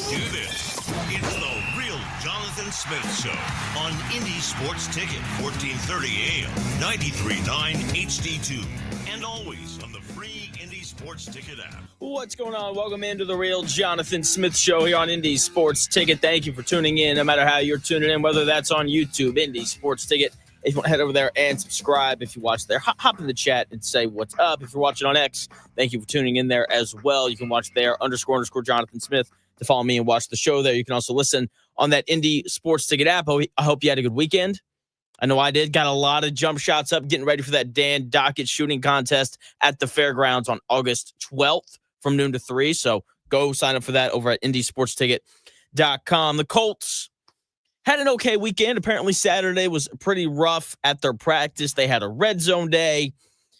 do this. It's the Real Jonathan Smith Show on Indy Sports Ticket, 1430 AM, 93.9 HD2, and always on the free Indy Sports Ticket app. What's going on? Welcome into the Real Jonathan Smith Show here on Indy Sports Ticket. Thank you for tuning in, no matter how you're tuning in, whether that's on YouTube, Indy Sports Ticket. If you want to head over there and subscribe, if you watch there, hop in the chat and say what's up. If you're watching on X, thank you for tuning in there as well. You can watch there, _ Jonathan Smith, to follow me and watch the show there. You can also listen on that Indy Sports Ticket app. I hope you had a good weekend. I know I did. Got a lot of jump shots up, getting ready for that Dan Dockett shooting contest at the fairgrounds on August 12th from noon to 3. So go sign up for that over at IndySportsTicket.com. The Colts had an okay weekend. Apparently Saturday was pretty rough at their practice. They had a red zone day.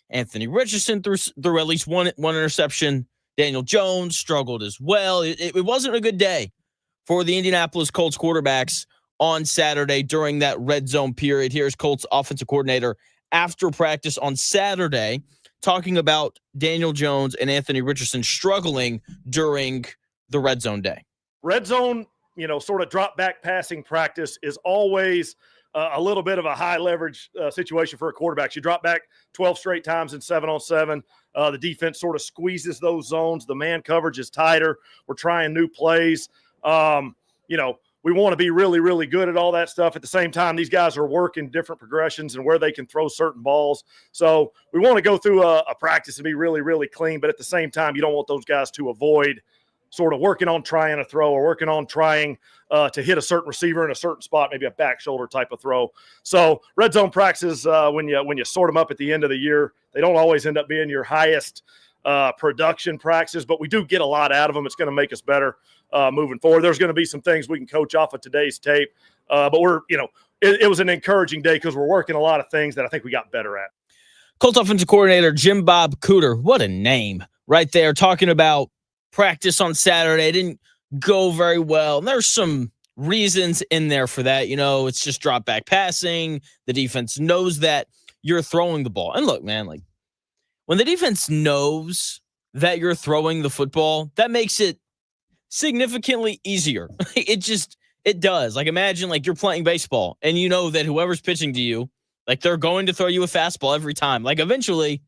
Anthony Richardson threw at least one interception. Daniel Jones struggled as well. It wasn't a good day for the Indianapolis Colts quarterbacks on Saturday during that red zone period. Here's Colts offensive coordinator after practice on Saturday talking about Daniel Jones and Anthony Richardson struggling during the red zone day. Red zone, sort of drop back passing practice is always a little bit of a high leverage situation for a quarterback. You drop back 12 straight times in 7-on-7. The defense sort of squeezes those zones. The man coverage is tighter. We're trying new plays. We want to be really, really good at all that stuff. At the same time, these guys are working different progressions and where they can throw certain balls. So we want to go through a practice and be really, really clean. But at the same time, you don't want those guys to avoid sort of working on trying a throw or working on trying to hit a certain receiver in a certain spot, maybe a back shoulder type of throw. So red zone practices, when you sort them up at the end of the year, they don't always end up being your highest production practices, but we do get a lot out of them. It's going to make us better moving forward. There's going to be some things we can coach off of today's tape, but it was an encouraging day because we're working a lot of things that I think we got better at. Colts offensive coordinator Jim Bob Cooter, what a name right there, talking about practice on Saturday. Didn't go very well. And there's some reasons in there for that. It's just drop back passing. The defense knows that you're throwing the ball. And look, man, like when the defense knows that you're throwing the football, that makes it significantly easier. It does. Like imagine like you're playing baseball and you know that whoever's pitching to you, like they're going to throw you a fastball every time. Like eventually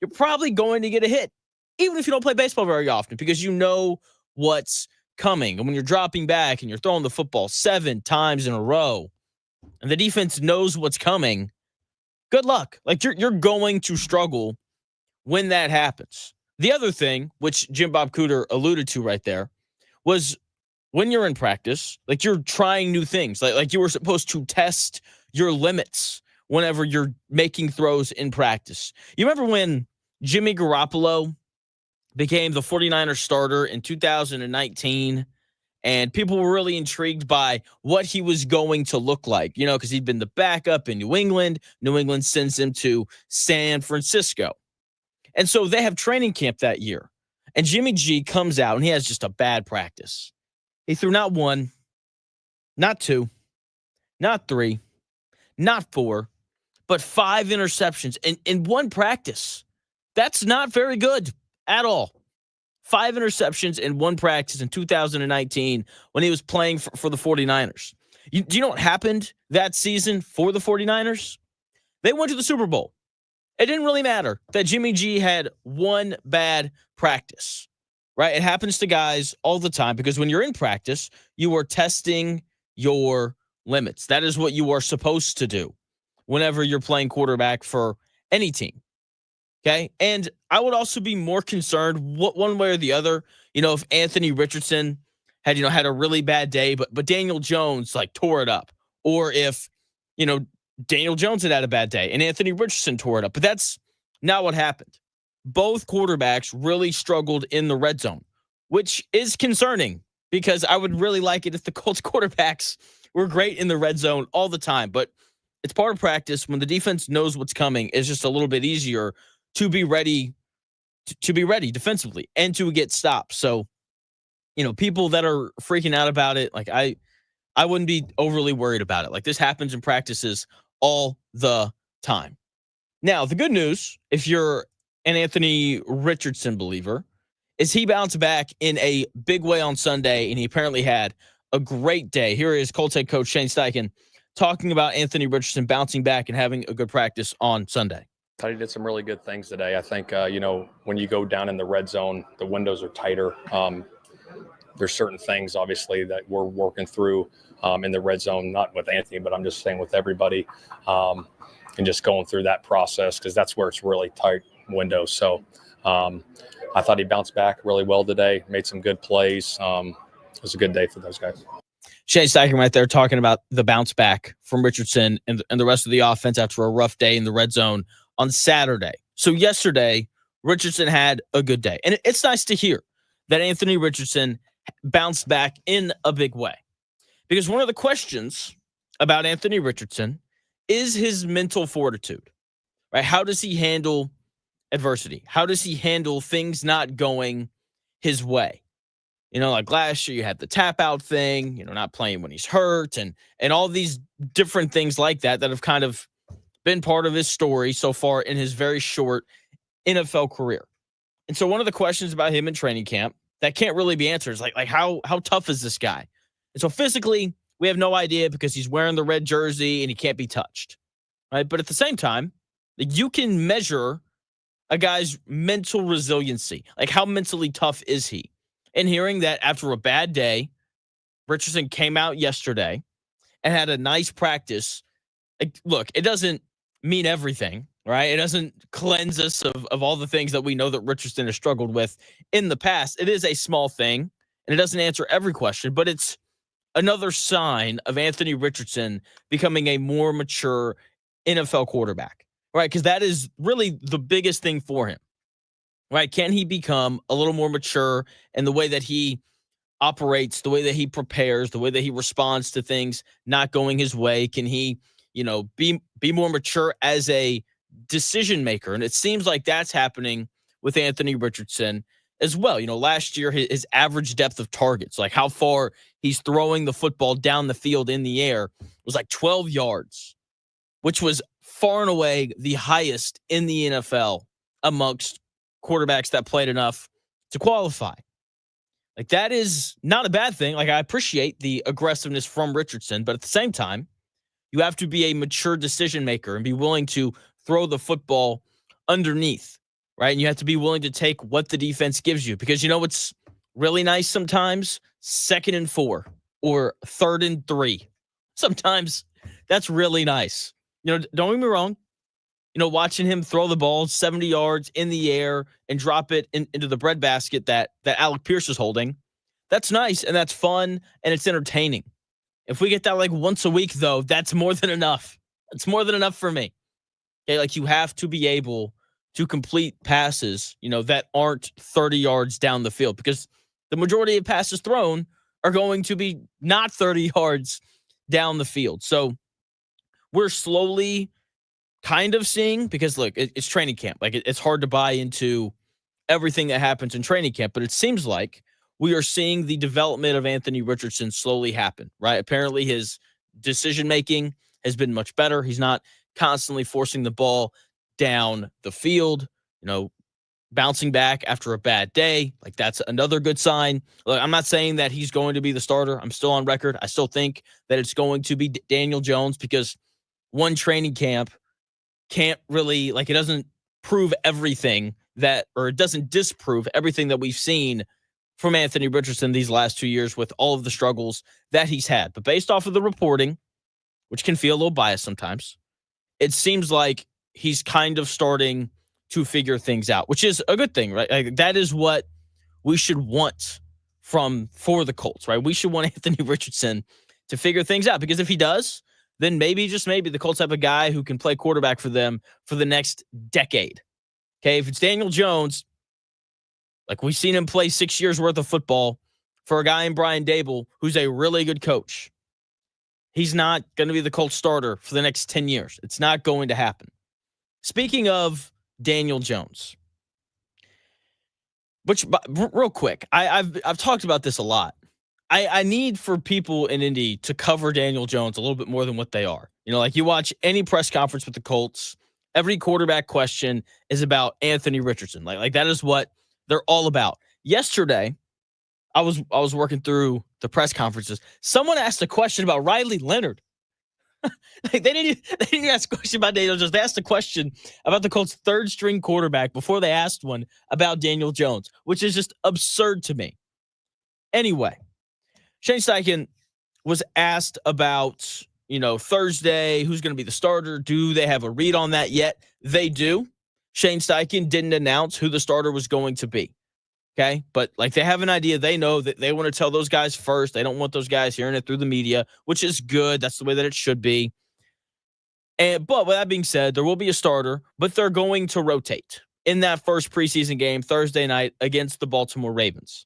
you're probably going to get a hit, even if you don't play baseball very often, because you know what's coming. And when you're dropping back and you're throwing the football 7 times in a row and the defense knows what's coming, good luck. Like you're going to struggle when that happens. The other thing, which Jim Bob Cooter alluded to right there, was when you're in practice, like you're trying new things. Like you were supposed to test your limits whenever you're making throws in practice. You remember when Jimmy Garoppolo became the 49ers starter in 2019, and people were really intrigued by what he was going to look like, because he'd been the backup in New England. New England sends him to San Francisco. And so they have training camp that year. And Jimmy G comes out, and he has just a bad practice. He threw not 1, not 2, not 3, not 4, but 5 interceptions in one practice. That's not very good at all. 5 interceptions in one practice in 2019 when he was playing for the 49ers. Do you know what happened that season for the 49ers? They went to the Super Bowl. It didn't really matter that Jimmy G had one bad practice, right? It happens to guys all the time because when you're in practice, you are testing your limits. That is what you are supposed to do whenever you're playing quarterback for any team. Okay. And I would also be more concerned one way or the other, if Anthony Richardson had, had a really bad day, but Daniel Jones like tore it up, or if, Daniel Jones had a bad day and Anthony Richardson tore it up, but that's not what happened. Both quarterbacks really struggled in the red zone, which is concerning because I would really like it if the Colts quarterbacks were great in the red zone all the time, but it's part of practice. When the defense knows what's coming, it's just a little bit easier to be ready defensively and to get stops. So, people that are freaking out about it, like I wouldn't be overly worried about it. Like this happens in practices all the time. Now, the good news, if you're an Anthony Richardson believer, is he bounced back in a big way on Sunday, and he apparently had a great day. Here is Colts head coach Shane Steichen talking about Anthony Richardson bouncing back and having a good practice on Sunday. He did some really good things today. I think, when you go down in the red zone, the windows are tighter. There's certain things, obviously, that we're working through in the red zone, not with Anthony, but I'm just saying with everybody, and just going through that process because that's where it's really tight windows. So I thought he bounced back really well today, made some good plays. It was a good day for those guys. Shane Steichen right there talking about the bounce back from Richardson and the rest of the offense after a rough day in the red zone on Saturday. So yesterday, Richardson had a good day. And it's nice to hear that Anthony Richardson bounced back in a big way. Because one of the questions about Anthony Richardson is his mental fortitude, right? How does he handle adversity? How does he handle things not going his way? Like last year you had the tap out thing, not playing when he's hurt and all these different things like that have kind of been part of his story so far in his very short NFL career. And so one of the questions about him in training camp that can't really be answered is like how tough is this guy? And so physically, we have no idea because he's wearing the red jersey and he can't be touched, right? But at the same time, you can measure a guy's mental resiliency. Like how mentally tough is he? And hearing that after a bad day, Richardson came out yesterday and had a nice practice. Like, look, it doesn't mean everything, right? It doesn't cleanse us of all the things that we know that Richardson has struggled with in the past. It is a small thing, and it doesn't answer every question, but it's another sign of Anthony Richardson becoming a more mature NFL quarterback, right? Because that is really the biggest thing for him, right? Can he become a little more mature in the way that he operates, the way that he prepares, the way that he responds to things not going his way? Can he be more mature as a decision maker? And it seems like that's happening with Anthony Richardson as well. Last year, his average depth of targets, like how far he's throwing the football down the field in the air, was like 12 yards, which was far and away the highest in the NFL amongst quarterbacks that played enough to qualify. Like that is not a bad thing. Like I appreciate the aggressiveness from Richardson, but at the same time, you have to be a mature decision maker and be willing to throw the football underneath, right? And you have to be willing to take what the defense gives you because what's really nice sometimes? 2nd and 4 or 3rd and 3. Sometimes that's really nice. Don't get me wrong. Watching him throw the ball 70 yards in the air and drop it into the breadbasket that Alec Pierce is holding, that's nice and that's fun and it's entertaining. If we get that like once a week, though, that's more than enough. It's more than enough for me. Okay, like you have to be able to complete passes, that aren't 30 yards down the field because the majority of passes thrown are going to be not 30 yards down the field. So we're slowly kind of seeing, because look, it's training camp. Like it's hard to buy into everything that happens in training camp, but it seems like we are seeing the development of Anthony Richardson slowly happen, right? Apparently his decision-making has been much better. He's not constantly forcing the ball down the field, bouncing back after a bad day. Like that's another good sign. Look, I'm not saying that he's going to be the starter. I'm still on record. I still think that it's going to be Daniel Jones because one training camp can't really, it doesn't prove everything or it doesn't disprove everything that we've seen from Anthony Richardson these last 2 years with all of the struggles that he's had. But based off of the reporting, which can feel a little biased sometimes, it seems like he's kind of starting to figure things out, which is a good thing, right? Like, that is what we should want for the Colts, right? We should want Anthony Richardson to figure things out because if he does, then maybe, just maybe, the Colts have a guy who can play quarterback for them for the next decade. Okay, if it's Daniel Jones, like we've seen him play 6 years worth of football for a guy in Brian Dable, who's a really good coach. He's not going to be the Colts starter for the next 10 years. It's not going to happen. Speaking of Daniel Jones, which real quick, I've talked about this a lot. I need for people in Indy to cover Daniel Jones a little bit more than what they are. Like you watch any press conference with the Colts, every quarterback question is about Anthony Richardson. Like that is what they're all about. yesterday, I was working through the press conferences. Someone asked a question about Riley Leonard. Like they didn't even ask a question about Daniel Jones. They asked a question about the Colts' third string quarterback before they asked one about Daniel Jones, which is just absurd to me. Anyway, Shane Steichen was asked about, Thursday, who's going to be the starter. Do they have a read on that yet? They do. Shane Steichen didn't announce who the starter was going to be. Okay. But they have an idea. They know that they want to tell those guys first. They don't want those guys hearing it through the media, which is good. That's the way that it should be. But with that being said, there will be a starter, but they're going to rotate in that first preseason game Thursday night against the Baltimore Ravens.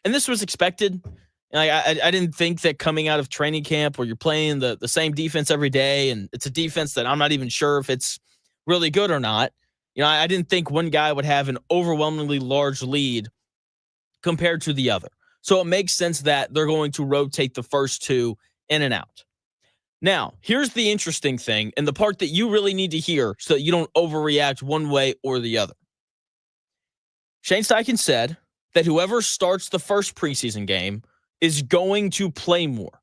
And this was expected. I didn't think that coming out of training camp where you're playing the same defense every day, and it's a defense that I'm not even sure if it's really good or not. I didn't think one guy would have an overwhelmingly large lead compared to the other. So it makes sense that they're going to rotate the first two in and out. Now, here's the interesting thing, and the part that you really need to hear so that you don't overreact one way or the other. Shane Steichen said that whoever starts the first preseason game is going to play more.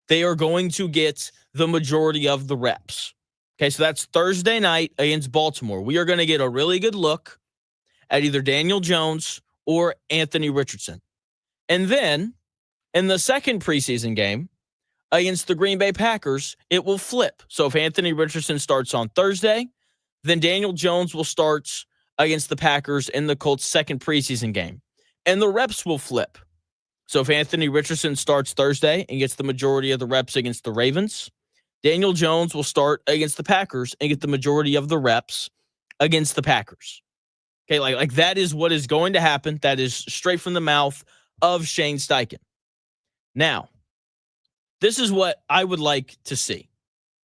They are going to get the majority of the reps. Okay, so that's Thursday night against Baltimore. We are going to get a really good look at either Daniel Jones or Anthony Richardson. And then in the second preseason game against the Green Bay Packers, it will flip. So if Anthony Richardson starts on Thursday, then Daniel Jones will start against the Packers in the Colts' second preseason game. And the reps will flip. So if Anthony Richardson starts Thursday and gets the majority of the reps against the Ravens, Daniel Jones will start against the Packers and get the majority of the reps against the Packers. Okay, like that is what is going to happen. That is straight from the mouth of Shane Steichen. Now, this is what I would like to see.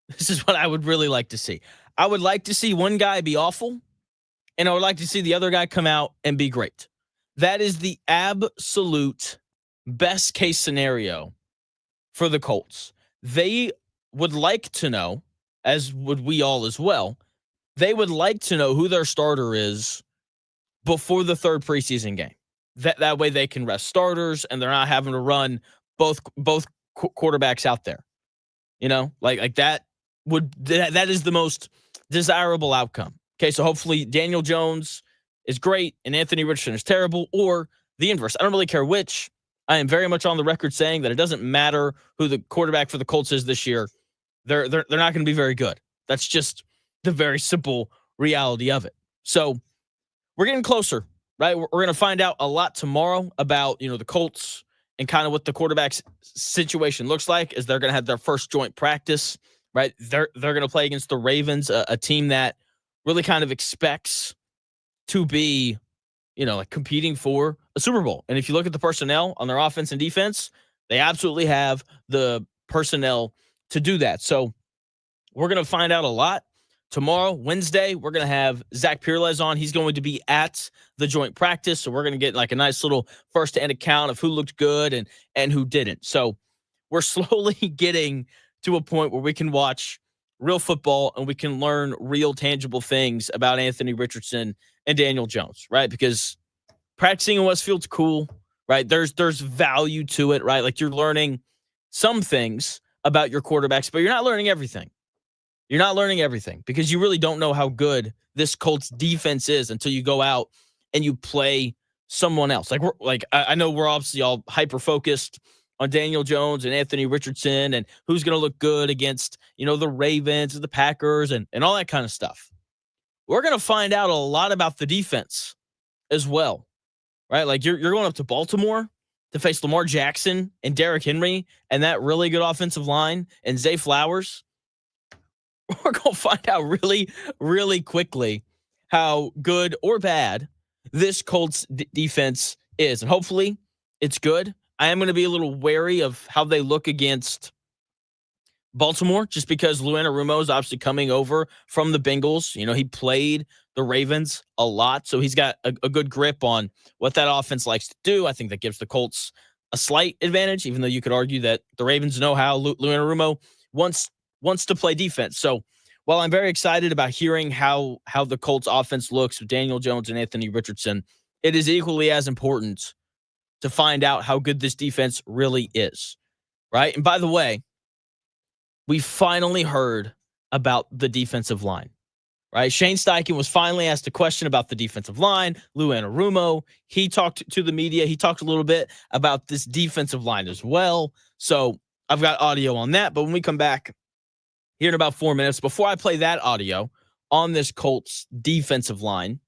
This is what I would really like to see. I would like to see one guy be awful, and I would like to see the other guy come out and be great. That is the absolute best case scenario for the Colts. They would like to know, as would we all as well, they would like to know who their starter is before the third preseason game. That way they can rest starters and they're not having to run both quarterbacks out there. Like that is the most desirable outcome. Okay, so hopefully Daniel Jones is great and Anthony Richardson is terrible, or the inverse. I don't really care which. I am very much on the record saying that it doesn't matter who the quarterback for the Colts is this year. They're not going to be very good. That's just the very simple reality of it. So we're getting closer, right? We're going to find out a lot tomorrow about, the Colts and kind of what the quarterback's situation looks like as they're going to have their first joint practice, right? They're going to play against the Ravens, a team that really kind of expects to be, competing for a Super Bowl. And if you look at the personnel on their offense and defense, they absolutely have the personnel to do that. So we're going to find out a lot. Tomorrow, Wednesday, we're going to have Zach Pirles on. He's going to be at the joint practice. So we're going to get a nice little first-hand account of who looked good and who didn't. So we're slowly getting to a point where we can watch real football and we can learn real tangible things about Anthony Richardson and Daniel Jones, right? Because practicing in Westfield's cool, right? There's value to it, right? Like you're learning some things about your quarterbacks, but you're not learning everything. You're not learning everything because you really don't know how good this Colts defense is until you go out and you play someone else. I know we're obviously all hyper focused on Daniel Jones and Anthony Richardson and who's going to look good against, the Ravens and the Packers and all that kind of stuff. We're going to find out a lot about the defense as well, right? Like you're going up to Baltimore to face Lamar Jackson and Derrick Henry and that really good offensive line and Zay Flowers. We're going to find out really, really quickly how good or bad this Colts defense is. And hopefully it's good. I am going to be a little wary of how they look against Baltimore just because Lou Anarumo is obviously coming over from the Bengals. He played the Ravens a lot, so he's got a good grip on what that offense likes to do. I think that gives the Colts a slight advantage, even though you could argue that the Ravens know how Lou Anarumo wants to play defense. So while I'm very excited about hearing how the Colts offense looks with Daniel Jones and Anthony Richardson, it is equally as important to find out how good this defense really is, right? And by the way, we finally heard about the defensive line, right? Shane Steichen was finally asked a question about the defensive line. Lou Anarumo, he talked to the media. He talked a little bit about this defensive line as well. So I've got audio on that. But when we come back here in about 4 minutes, before I play that audio on this Colts defensive line,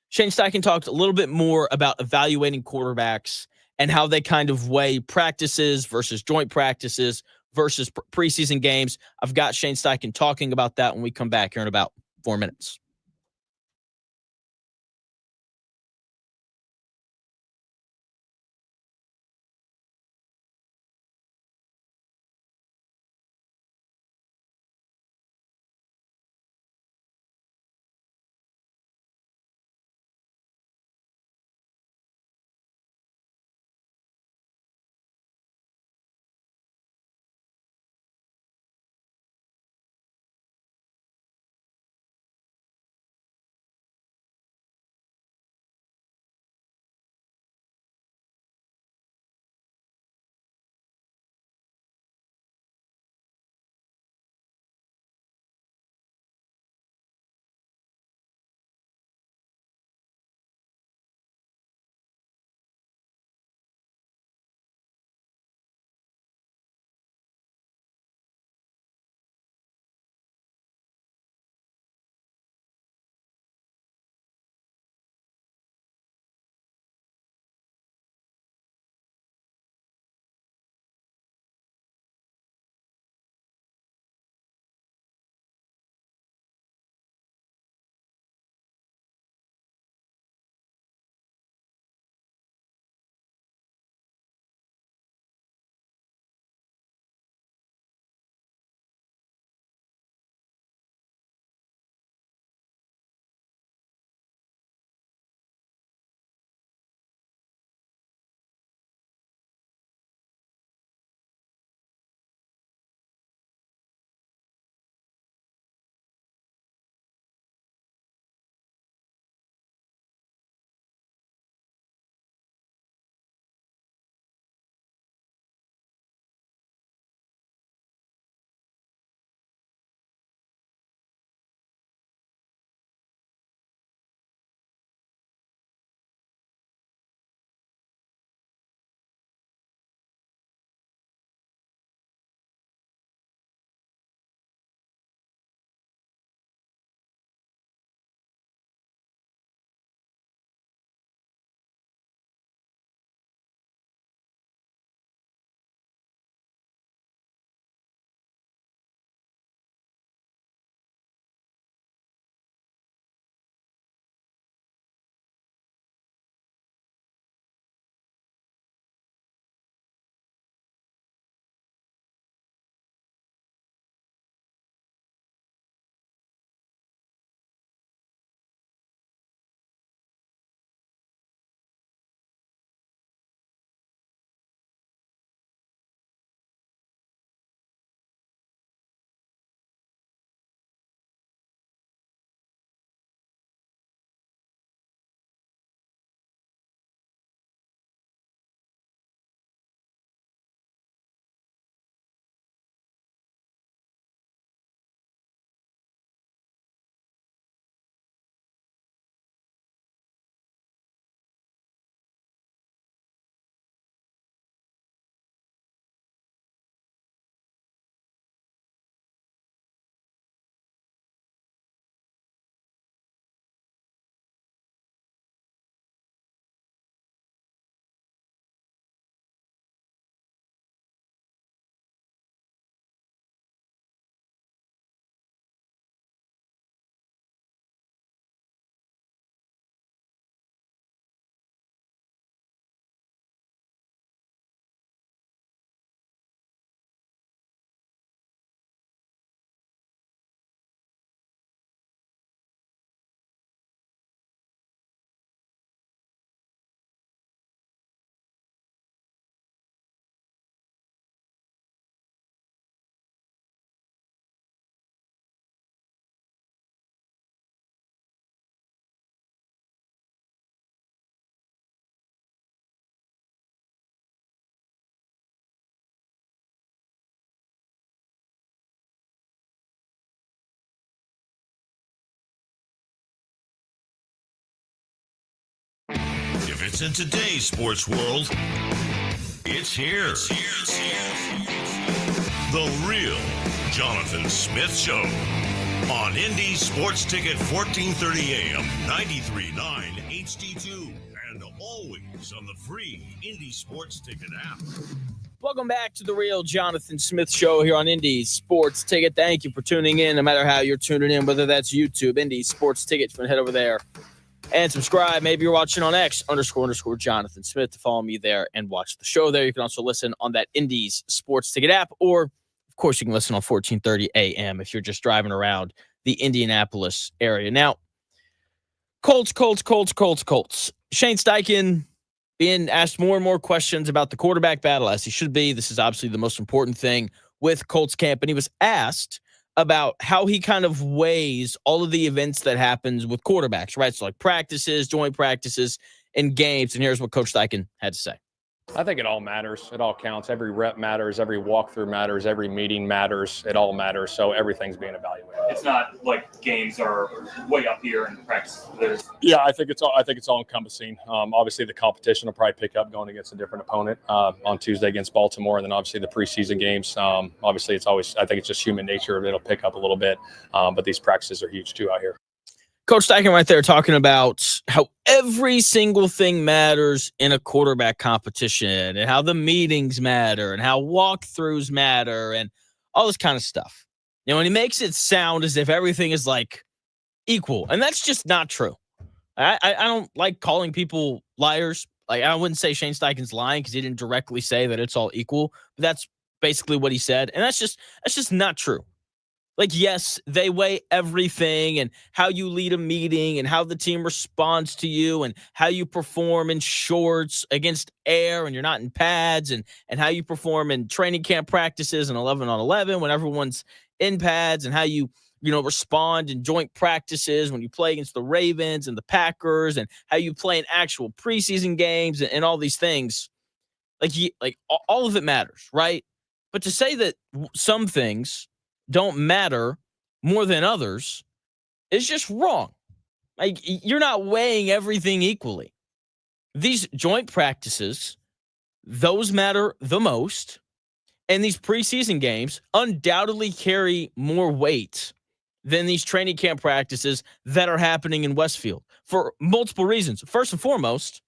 Shane Steichen talked a little bit more about evaluating quarterbacks and how they kind of weigh practices versus joint practices versus preseason games. I've got Shane Steichen talking about that when we come back here in about 4 minutes. If it's in today's sports world, it's here. The real Jonathan Smith Show on Indy Sports Ticket 1430 AM, 93.9 HD2, and always on the free Indy Sports Ticket app. Welcome back to the real Jonathan Smith Show here on Indy Sports Ticket. Thank you for tuning in, no matter how you're tuning in, whether that's YouTube, Indy Sports Ticket. You can head over there and subscribe. Maybe you're watching on X _ Jonathan Smith to follow me there and watch the show there. You can also listen on that Indy's Sports Ticket app, or of course you can listen on 1430 AM if you're just driving around the Indianapolis area. Now, Colts. Shane Steichen being asked more and more questions about the quarterback battle, as he should be. This is obviously the most important thing with Colts camp. And he was asked about how he kind of weighs all of the events that happens with quarterbacks, right? So like practices, joint practices, and games. And here's what Coach Steichen had to say. I think it all matters. It all counts. Every rep matters. Every walkthrough matters. Every meeting matters. It all matters. So everything's being evaluated. It's not like games are way up here and practice. Yeah, I think it's all encompassing. Obviously, the competition will probably pick up going against a different opponent on Tuesday against Baltimore, and then obviously the preseason games. Obviously, I think it's just human nature. It'll pick up a little bit, but these practices are huge too out here. Coach Steichen right there talking about how every single thing matters in a quarterback competition and how the meetings matter and how walkthroughs matter and all this kind of stuff. You know, and he makes it sound as if everything is like equal, and that's just not true. I don't like calling people liars. Like, I wouldn't say Shane Steichen's lying because he didn't directly say that it's all equal, but that's basically what he said, and that's just not true. Like, yes, they weigh everything and how you lead a meeting and how the team responds to you and how you perform in shorts against air and you're not in pads and how you perform in training camp practices and 11-on-11 when everyone's in pads and how you respond in joint practices when you play against the Ravens and the Packers and how you play in actual preseason games and all these things. Like all of it matters, right? But to say that some things don't matter more than others is just wrong. Like, you're not weighing everything equally. These joint practices, those matter the most, and these preseason games undoubtedly carry more weight than these training camp practices that are happening in Westfield for multiple reasons. First and foremost,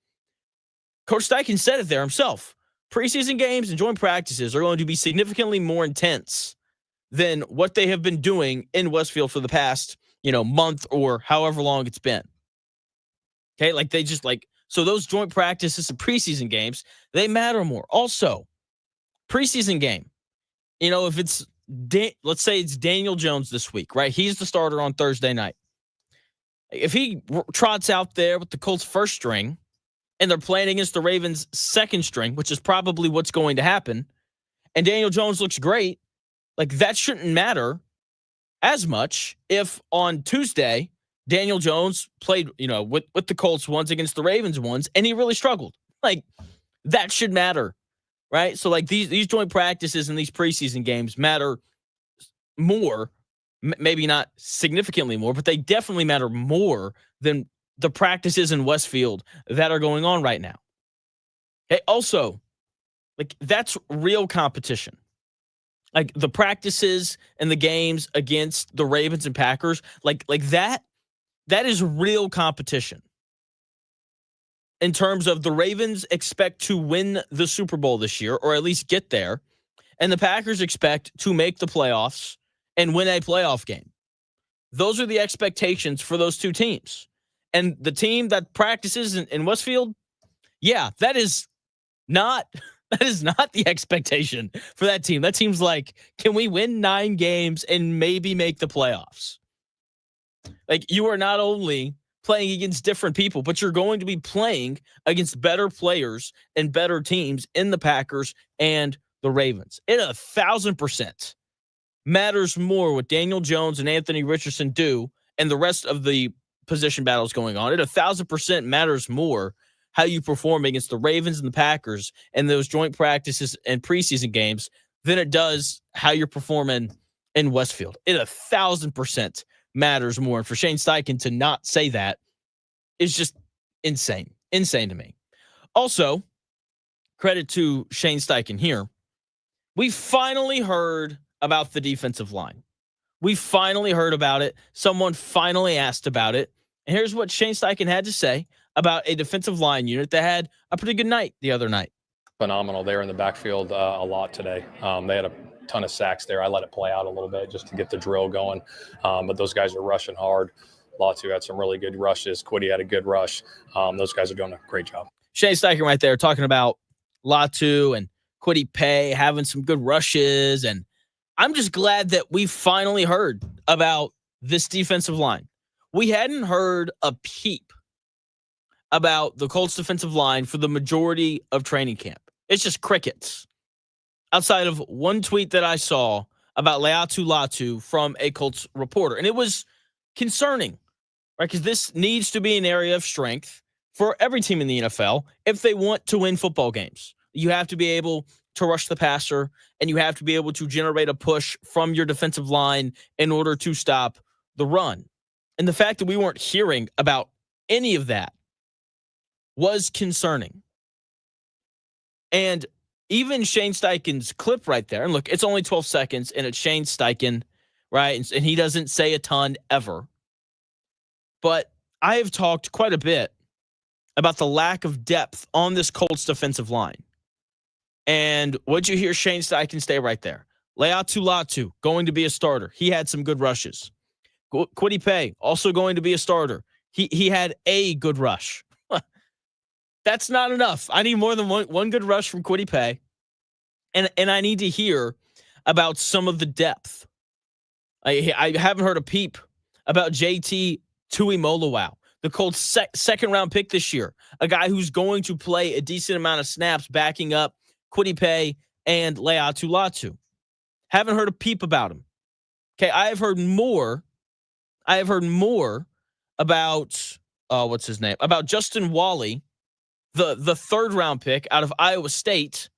Coach Steichen said it there himself. Preseason games and joint practices are going to be significantly more intense than what they have been doing in Westfield for the past, month or however long it's been. Okay, so those joint practices and preseason games, they matter more. Also, preseason game, if it's, let's say it's Daniel Jones this week, right? He's the starter on Thursday night. If he trots out there with the Colts first string and they're playing against the Ravens second string, which is probably what's going to happen, and Daniel Jones looks great, like, that shouldn't matter as much if on Tuesday Daniel Jones played, with the Colts once against the Ravens once, and he really struggled. Like, that should matter, right? So, like, these joint practices and these preseason games matter more, maybe not significantly more, but they definitely matter more than the practices in Westfield that are going on right now. Okay, also, like, that's real competition. Like, the practices and the games against the Ravens and Packers, like that is real competition. In terms of the Ravens expect to win the Super Bowl this year, or at least get there, and the Packers expect to make the playoffs and win a playoff game. Those are the expectations for those two teams. And the team that practices in Westfield, yeah, that is not the expectation for that team. That team's like, can we win 9 games and maybe make the playoffs? Like, you are not only playing against different people, but you're going to be playing against better players and better teams in the Packers and the Ravens. It 1,000% matters more what Daniel Jones and Anthony Richardson do and the rest of the position battles going on. It 1,000% matters more how you perform against the Ravens and the Packers and those joint practices and preseason games than it does how you're performing in Westfield. It 1,000% matters more. And for Shane Steichen to not say that is just insane to me. Also, credit to Shane Steichen here. We finally heard about the defensive line. We finally heard about it. Someone finally asked about it. And here's what Shane Steichen had to say about a defensive line unit that had a pretty good night the other night. Phenomenal. They were in the backfield a lot today. They had a ton of sacks there. I let it play out a little bit just to get the drill going. But those guys are rushing hard. Latu had some really good rushes. Quiddy had a good rush. Those guys are doing a great job. Shane Steichen right there talking about Latu and Quiddy Pay having some good rushes. And I'm just glad that we finally heard about this defensive line. We hadn't heard a peep about the Colts defensive line for the majority of training camp. It's just crickets. Outside of one tweet that I saw about Leatu Latu from a Colts reporter. And it was concerning, right? Because this needs to be an area of strength for every team in the NFL if they want to win football games. You have to be able to rush the passer, and you have to be able to generate a push from your defensive line in order to stop the run. And the fact that we weren't hearing about any of that was concerning. And even Shane Steichen's clip right there, and look, it's only 12 seconds, and it's Shane Steichen, right? And he doesn't say a ton ever. But I have talked quite a bit about the lack of depth on this Colts defensive line. And what'd you hear Shane Steichen stay right there? Leatu Latu, going to be a starter. He had some good rushes. Quiddy Pay, also going to be a starter. He had a good rush. That's not enough. I need more than one good rush from Quiddy Pay. And I need to hear about some of the depth. I haven't heard a peep about JT Tuimoloau, the Colts' second-round pick this year, a guy who's going to play a decent amount of snaps backing up Quiddy Pay and Leatu Latu. Haven't heard a peep about him. Okay, I have heard more about, what's his name? About Justin Wally, the third-round pick out of Iowa State,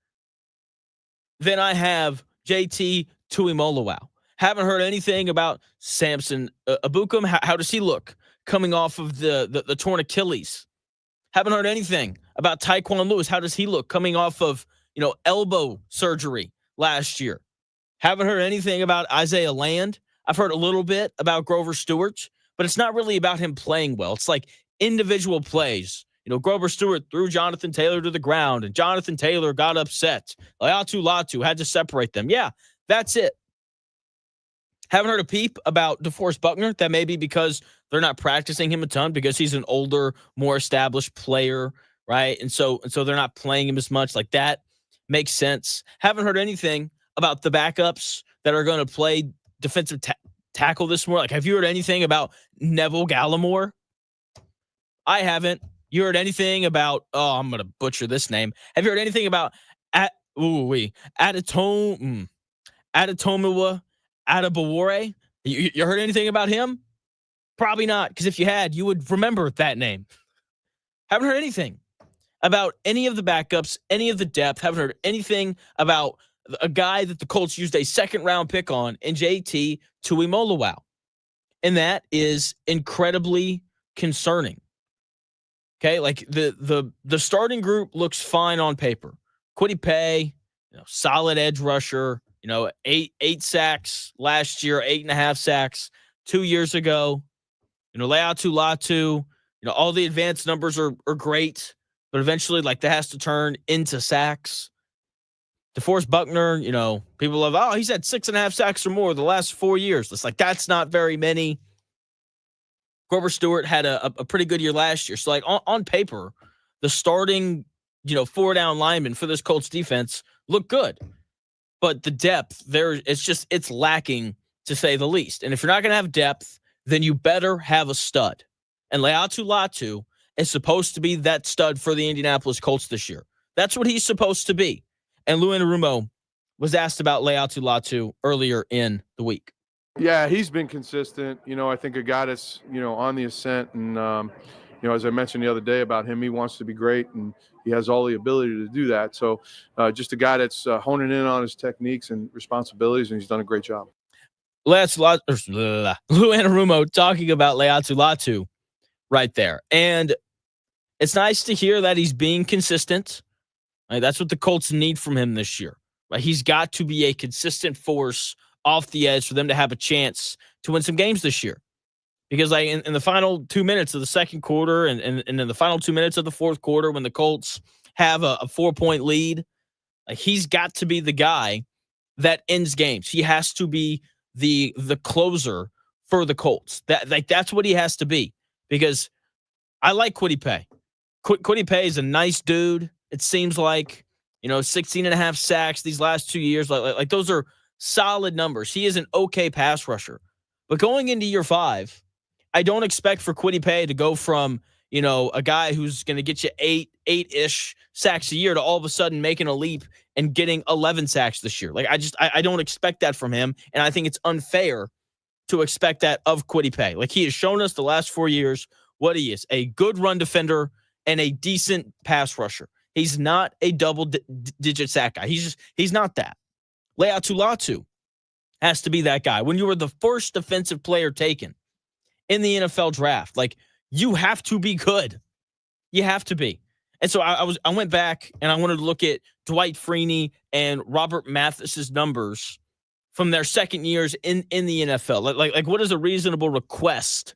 than I have JT Tuimoloau. Haven't heard anything about Samson Abukum. How does he look coming off of the torn Achilles? Haven't heard anything about Tyquan Lewis. How does he look coming off of, elbow surgery last year? Haven't heard anything about Isaiah Land. I've heard a little bit about Grover Stewart, but it's not really about him playing well. It's like individual plays. Grover Stewart threw Jonathan Taylor to the ground, and Jonathan Taylor got upset. Leatu Latu had to separate them. Yeah, that's it. Haven't heard a peep about DeForest Buckner. That may be because they're not practicing him a ton because he's an older, more established player, right? And so they're not playing him as much. Like that makes sense. Haven't heard anything about the backups that are going to play defensive tackle this morning. Like, have you heard anything about Neville Gallimore? I haven't. You heard anything about, I'm going to butcher this name. Have you heard anything about Adetomiwa Adebawore? You heard anything about him? Probably not, because if you had, you would remember that name. Haven't heard anything about any of the backups, any of the depth. Haven't heard anything about a guy that the Colts used a second-round pick on in JT Tuimoloau. And that is incredibly concerning. Okay, like the starting group looks fine on paper. Quiddy Pay, solid edge rusher, eight sacks last year, 8.5 sacks 2 years ago. Leatu Latu, all the advanced numbers are great, but eventually, that has to turn into sacks. DeForest Buckner, people love, he's had 6.5 sacks or more the last 4 years. It's like, that's not very many. Grover Stewart had a pretty good year last year. So, on paper, the starting, 4-down linemen for this Colts defense look good. But the depth, it's lacking, to say the least. And if you're not going to have depth, then you better have a stud. And Leatu Latu is supposed to be that stud for the Indianapolis Colts this year. That's what he's supposed to be. And Lou Anarumo was asked about Leatu Latu earlier in the week. Yeah, he's been consistent. I think a guy that's, on the ascent. And, as I mentioned the other day about him, he wants to be great, and he has all the ability to do that. So just a guy that's honing in on his techniques and responsibilities, and he's done a great job. Lou Anarumo talking about Leatu Latu right there. And It's nice to hear that he's being consistent. Right? That's what the Colts need from him this year. Right? He's got to be a consistent force off the edge for them to have a chance to win some games this year. Because like in the final 2 minutes of the second quarter and in the final 2 minutes of the fourth quarter, when the Colts have a 4-point lead, like he's got to be the guy that ends games. He has to be the closer for the Colts. That's what he has to be. Because I like Kwity Paye. Kwity Paye is a nice dude. It seems like, 16 and a half sacks these last 2 years. Like those are solid numbers. He is an okay pass rusher. But going into year 5, I don't expect for Kwity Paye to go from, a guy who's going to get you eight-ish sacks a year to all of a sudden making a leap and getting 11 sacks this year. Like I don't expect that from him. And I think it's unfair to expect that of Kwity Paye. Like he has shown us the last 4 years what he is, a good run defender and a decent pass rusher. He's not a double-digit sack guy. He's not that. Leatu Latu has to be that guy. When you were the first defensive player taken in the NFL draft, like you have to be good. You have to be. And so I went back and I wanted to look at Dwight Freeney and Robert Mathis's numbers from their second years in the NFL. Like what is a reasonable request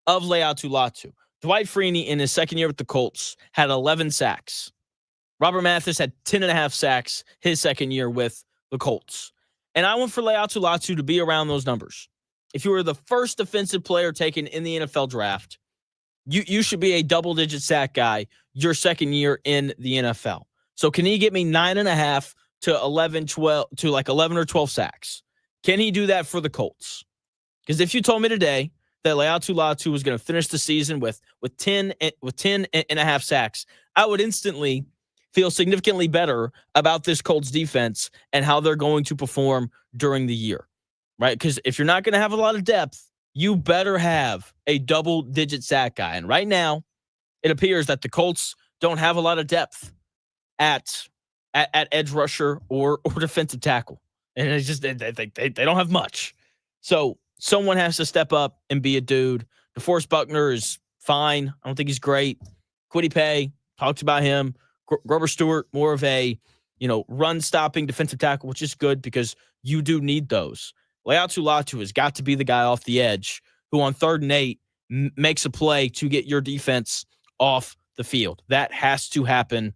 of Leatu Latu? Dwight Freeney in his second year with the Colts had 11 sacks. Robert Mathis had 10 and a half sacks his second year with the Colts. And I went for Leatu Latu to be around those numbers. If you were the first defensive player taken in the NFL draft, you should be a double-digit sack guy your second year in the NFL. So can he get me 9.5 to 11, 12 to like 11 or 12 sacks? Can he do that for the Colts? Because if you told me today that Leatu Latu was going to finish the season with 10 and a half sacks, I would instantly feel significantly better about this Colts defense and how they're going to perform during the year, right? Because if you're not going to have a lot of depth, you better have a double-digit sack guy. And right now, it appears that the Colts don't have a lot of depth at edge rusher or defensive tackle. And it's just they don't have much. So someone has to step up and be a dude. DeForest Buckner is fine. I don't think he's great. Kwity Paye, talked about him. Grover Stewart, more of a, run-stopping defensive tackle, which is good because you do need those. Leatu Latu has got to be the guy off the edge who on 3rd and 8 makes a play to get your defense off the field. That has to happen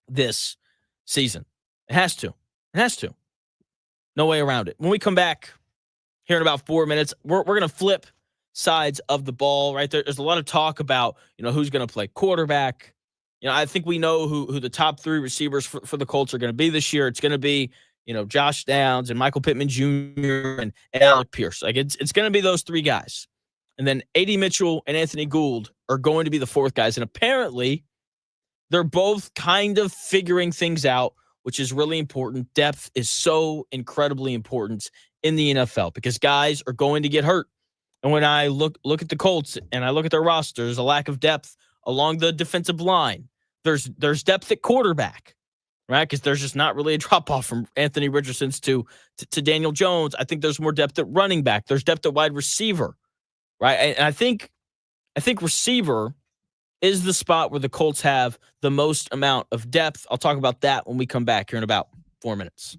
this season. It has to. It has to. No way around it. When we come back here in about 4 minutes, we're going to flip sides of the ball, right? There's a lot of talk about, who's going to play quarterback. I think we know who the top 3 receivers for the Colts are going to be this year. It's going to be, Josh Downs and Michael Pittman Jr. and Alec Pierce. Like it's going to be those 3 guys. And then A.D. Mitchell and Anthony Gould are going to be the 4th guys. And apparently they're both kind of figuring things out, which is really important. Depth is so incredibly important in the NFL because guys are going to get hurt. And when I look at the Colts and I look at their roster, there's a lack of depth along the defensive line. There's depth at quarterback, right? Because there's just not really a drop-off from Anthony Richardson to Daniel Jones. I think there's more depth at running back. There's depth at wide receiver, right? And I think receiver is the spot where the Colts have the most amount of depth. I'll talk about that when we come back here in about 4 minutes.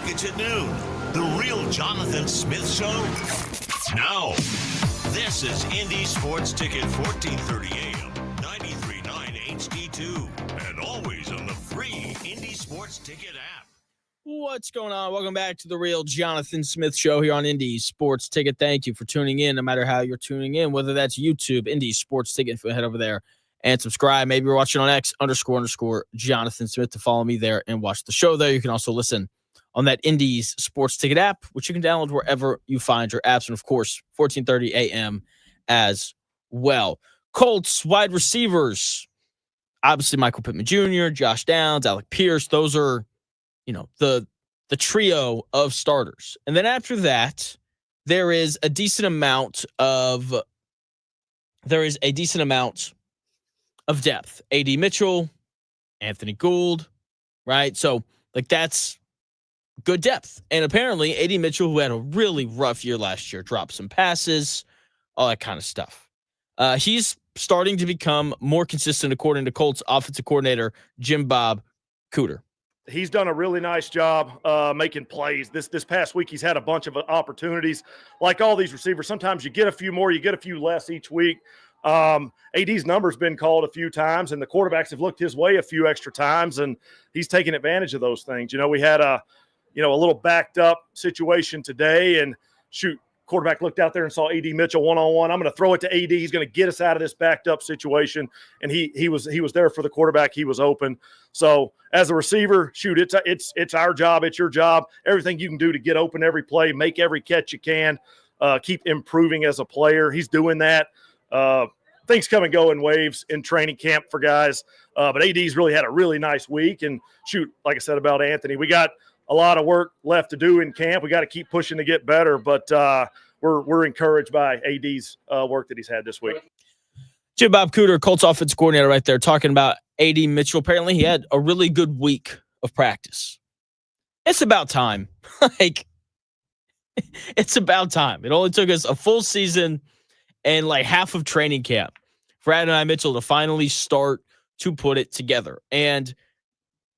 Rockets at noon. The real Jonathan Smith Show. Now, this is Indy Sports Ticket 1430 AM, 93.9 HD2, and always on the free Indy Sports Ticket app. What's going on? Welcome back to the real Jonathan Smith Show here on Indy Sports Ticket. Thank you for tuning in, no matter how you're tuning in, whether that's YouTube, Indy Sports Ticket. Head over there and subscribe. Maybe you're watching on X__Jonathan Smith to follow me there and watch the show there. You can also listen on that Indy's Sports Ticket app, which you can download wherever you find your apps. And, of course, 1430 a.m. as well. Colts wide receivers. Obviously, Michael Pittman Jr., Josh Downs, Alec Pierce. Those are, the trio of starters. And then after that, there is a decent amount of depth. A.D. Mitchell, Anthony Gould, right? So, that's good depth. And apparently, A.D. Mitchell, who had a really rough year last year, dropped some passes, all that kind of stuff. He's starting to become more consistent, according to Colts offensive coordinator Jim Bob Cooter. He's done a really nice job making plays. This past week, he's had a bunch of opportunities. Like all these receivers, sometimes you get a few more, you get a few less each week. AD's number's been called a few times, and the quarterbacks have looked his way a few extra times, and he's taking advantage of those things. We had a little backed up situation today, and quarterback looked out there and saw A.D. Mitchell one-on-one. I'm going to throw it to A.D. He's going to get us out of this backed up situation. And he was there for the quarterback. He was open. So as a receiver, it's our job. It's your job. Everything you can do to get open every play, make every catch you can, keep improving as a player. He's doing that. Things come and go in waves in training camp for guys. But AD's really had a really nice week. And like I said about Anthony, we got a lot of work left to do in camp. We got to keep pushing to get better, but we're encouraged by AD's work that he's had this week. Jim Bob Cooter, Colts offensive coordinator, right there, talking about A.D. Mitchell. Apparently, he had a really good week of practice. It's about time. It's about time. It only took us a full season and half of training camp for Adonai Mitchell to finally start to put it together. And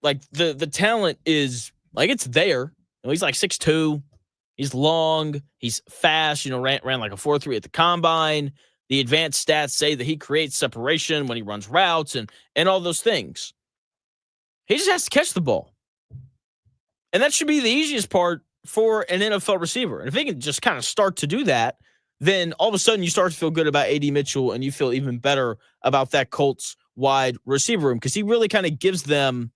the talent is it's there. He's 6'2". He's long. He's fast. Ran like a 4.3 at the combine. The advanced stats say that he creates separation when he runs routes and all those things. He just has to catch the ball. And that should be the easiest part for an NFL receiver. And if he can just kind of start to do that, then all of a sudden you start to feel good about A.D. Mitchell, and you feel even better about that Colts wide receiver room, because he really kind of gives them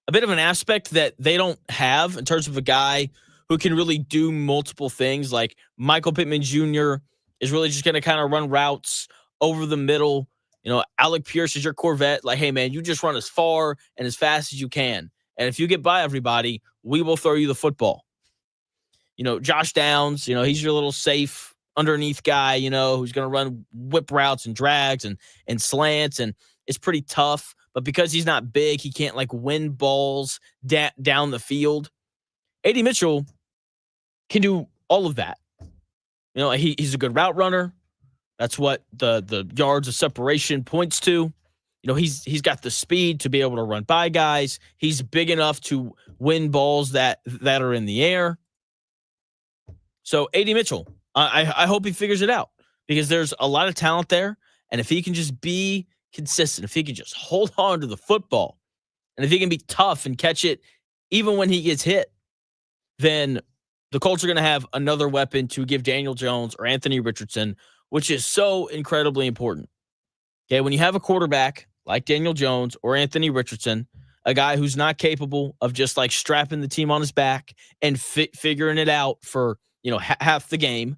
a bit of an aspect that they don't have in terms of a guy who can really do multiple things. Like Michael Pittman Jr. is really just going to kind of run routes over the middle. Alec Pierce is your Corvette. Hey, man, you just run as far and as fast as you can. And if you get by everybody, we will throw you the football. Josh Downs, he's your little safe underneath guy, who's going to run whip routes and drags and slants, and it's pretty tough. But because he's not big, he can't win balls down the field. A.D. Mitchell can do all of that. He's a good route runner. That's what the yards of separation points to. He's got the speed to be able to run by guys. He's big enough to win balls that are in the air. So A.D. Mitchell, I hope he figures it out, because there's a lot of talent there. And if he can just be consistent, if he can just hold on to the football, and if he can be tough and catch it even when he gets hit, then the Colts are going to have another weapon to give Daniel Jones or Anthony Richardson, which is so incredibly important. Okay, when you have a quarterback like Daniel Jones or Anthony Richardson, a guy who's not capable of just strapping the team on his back and figuring it out for half the game,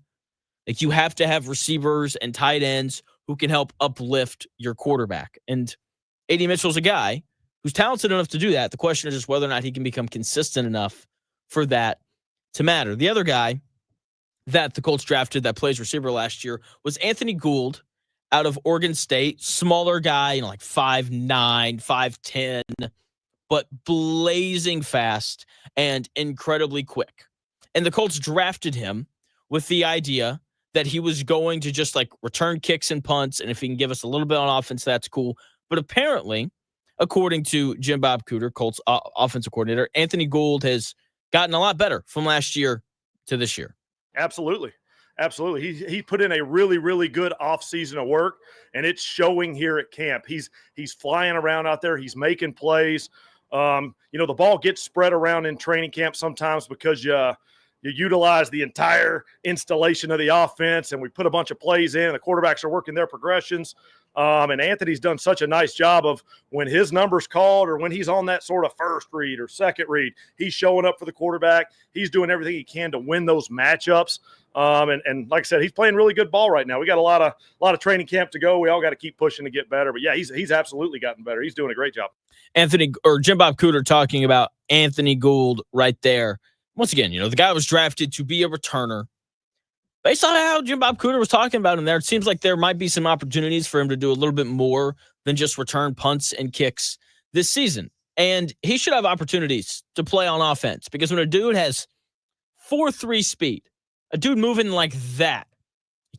you have to have receivers and tight ends who can help uplift your quarterback. And A.D. Mitchell's a guy who's talented enough to do that. The question is just whether or not he can become consistent enough for that to matter. The other guy that the Colts drafted that plays receiver last year was Anthony Gould out of Oregon State. Smaller guy, 5'9", 5'10", but blazing fast and incredibly quick. And the Colts drafted him with the idea that he was going to just return kicks and punts, and if he can give us a little bit on offense, that's cool. But apparently, according to Jim Bob Cooter, Colts offensive coordinator, Anthony Gould has gotten a lot better from last year to this year. Absolutely. Absolutely. He put in a really, really good offseason of work, and it's showing here at camp. He's flying around out there. He's making plays. The ball gets spread around in training camp sometimes because you utilize the entire installation of the offense, and we put a bunch of plays in, and the quarterbacks are working their progressions. And Anthony's done such a nice job of when his number's called or when he's on that sort of first read or second read, he's showing up for the quarterback. He's doing everything he can to win those matchups. And like I said, he's playing really good ball right now. We got a lot of training camp to go. We all got to keep pushing to get better. But yeah, he's absolutely gotten better. He's doing a great job. Jim Bob Cooter talking about Anthony Gould right there. Once again, the guy was drafted to be a returner. Based on how Jim Bob Cooter was talking about him there, it seems like there might be some opportunities for him to do a little bit more than just return punts and kicks this season. And he should have opportunities to play on offense because when a dude has 4.3 speed, a dude moving like that,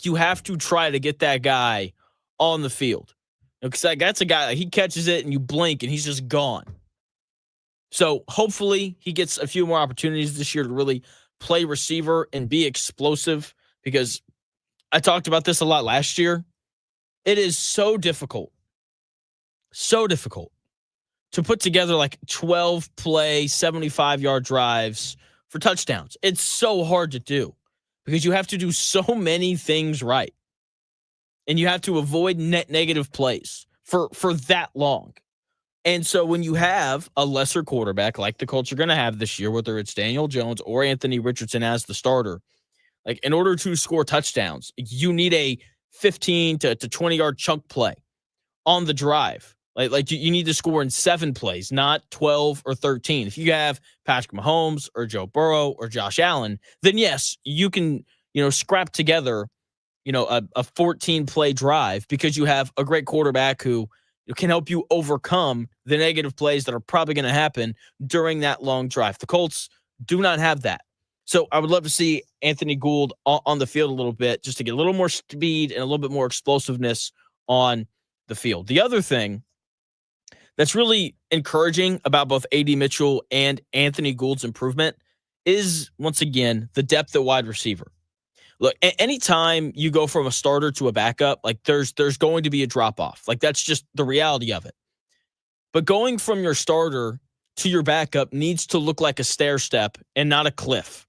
you have to try to get that guy on the field. Because that's a guy, he catches it and you blink and he's just gone. So hopefully he gets a few more opportunities this year to really play receiver and be explosive, because I talked about this a lot last year. It is so difficult to put together like 12 play, 75-yard drives for touchdowns. It's so hard to do because you have to do so many things right. And you have to avoid net negative plays for that long. And so when you have a lesser quarterback like the Colts are going to have this year, whether it's Daniel Jones or Anthony Richardson as the starter, like in order to score touchdowns, you need a 15 to 20-yard chunk play on the drive. Like you need to score in 7 plays, not 12 or 13. If you have Patrick Mahomes or Joe Burrow or Josh Allen, then yes, you can, scrap together, a 14-play drive because you have a great quarterback who can help you overcome the negative plays that are probably going to happen during that long drive. The Colts do not have that. So I would love to see Anthony Gould on the field a little bit just to get a little more speed and a little bit more explosiveness on the field. The other thing that's really encouraging about both A.D. Mitchell and Anthony Gould's improvement is, once again, the depth at wide receiver. Look, anytime you go from a starter to a backup, like there's going to be a drop-off. Like that's just the reality of it. But going from your starter to your backup needs to look like a stair step and not a cliff.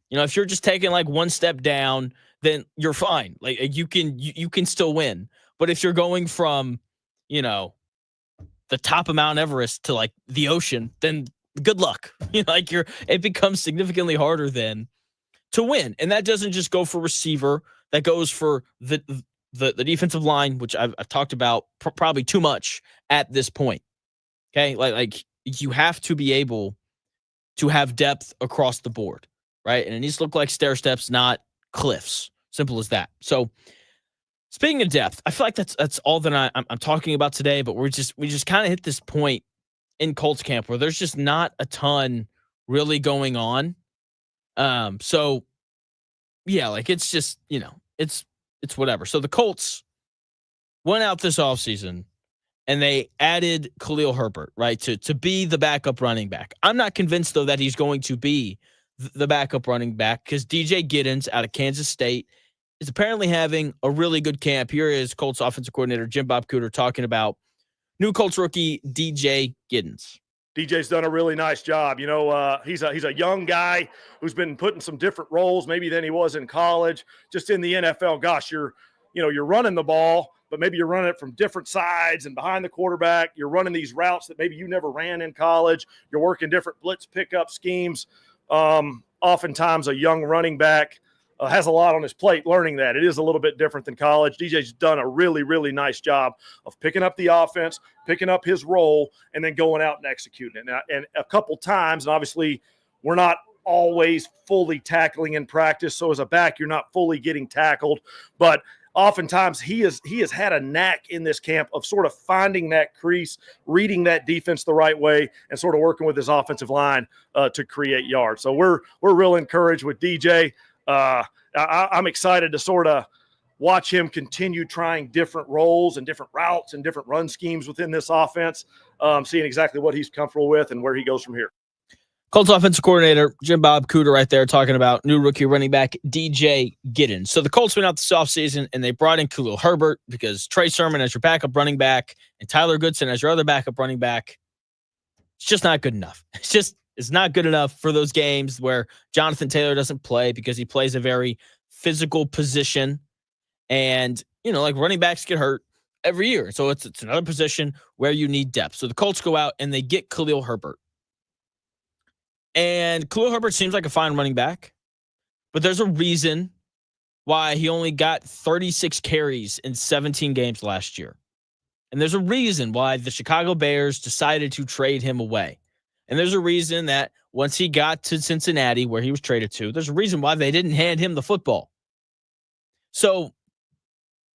If you're just taking like one step down, then you're fine. Like you can still win. But if you're going from, the top of Mount Everest to like the ocean, then good luck. It becomes significantly harder then to win. And that doesn't just go for receiver. That goes for the defensive line, which I've talked about probably too much at this point. Okay. Like you have to be able to have depth across the board, right? And it needs to look like stair steps, not cliffs. Simple as that. So speaking of depth, I feel like that's all that I'm talking about today, but we just kind of hit this point in Colts camp where there's just not a ton really going on. So yeah, like it's just, it's whatever. So the Colts went out this offseason and they added Khalil Herbert, right, to be the backup running back. I'm not convinced though that he's going to be the backup running back because DJ Giddens out of Kansas State is apparently having a really good camp. Here is Colts offensive coordinator Jim Bob Cooter talking about new Colts rookie DJ Giddens. DJ's done a really nice job. He's a young guy who's been put in some different roles maybe than he was in college. Just in the NFL, gosh, you're running the ball, but maybe you're running it from different sides and behind the quarterback. You're running these routes that maybe you never ran in college. You're working different blitz pickup schemes. Oftentimes a young running back has a lot on his plate learning that. It is a little bit different than college. DJ's done a really, really nice job of picking up the offense, picking up his role, and then going out and executing it. And a couple times, and obviously we're not always fully tackling in practice, so as a back, you're not fully getting tackled. But oftentimes he has had a knack in this camp of sort of finding that crease, reading that defense the right way, and sort of working with his offensive line to create yards. So we're real encouraged with DJ. I'm excited to sort of watch him continue trying different roles and different routes and different run schemes within this offense, seeing exactly what he's comfortable with and where he goes from here. Colts offensive coordinator Jim Bob Cooter right there talking about new rookie running back DJ Giddens. So the Colts went out this offseason and they brought in Khalil Herbert because Trey Sermon as your backup running back and Tyler Goodson as your other backup running back. It's just not good enough. It's not good enough for those games where Jonathan Taylor doesn't play because he plays a very physical position. And, like running backs get hurt every year. So it's another position where you need depth. So the Colts go out and they get Khalil Herbert. And Khalil Herbert seems like a fine running back, but there's a reason why he only got 36 carries in 17 games last year. And there's a reason why the Chicago Bears decided to trade him away. And there's a reason that once he got to Cincinnati, where he was traded to, there's a reason why they didn't hand him the football. So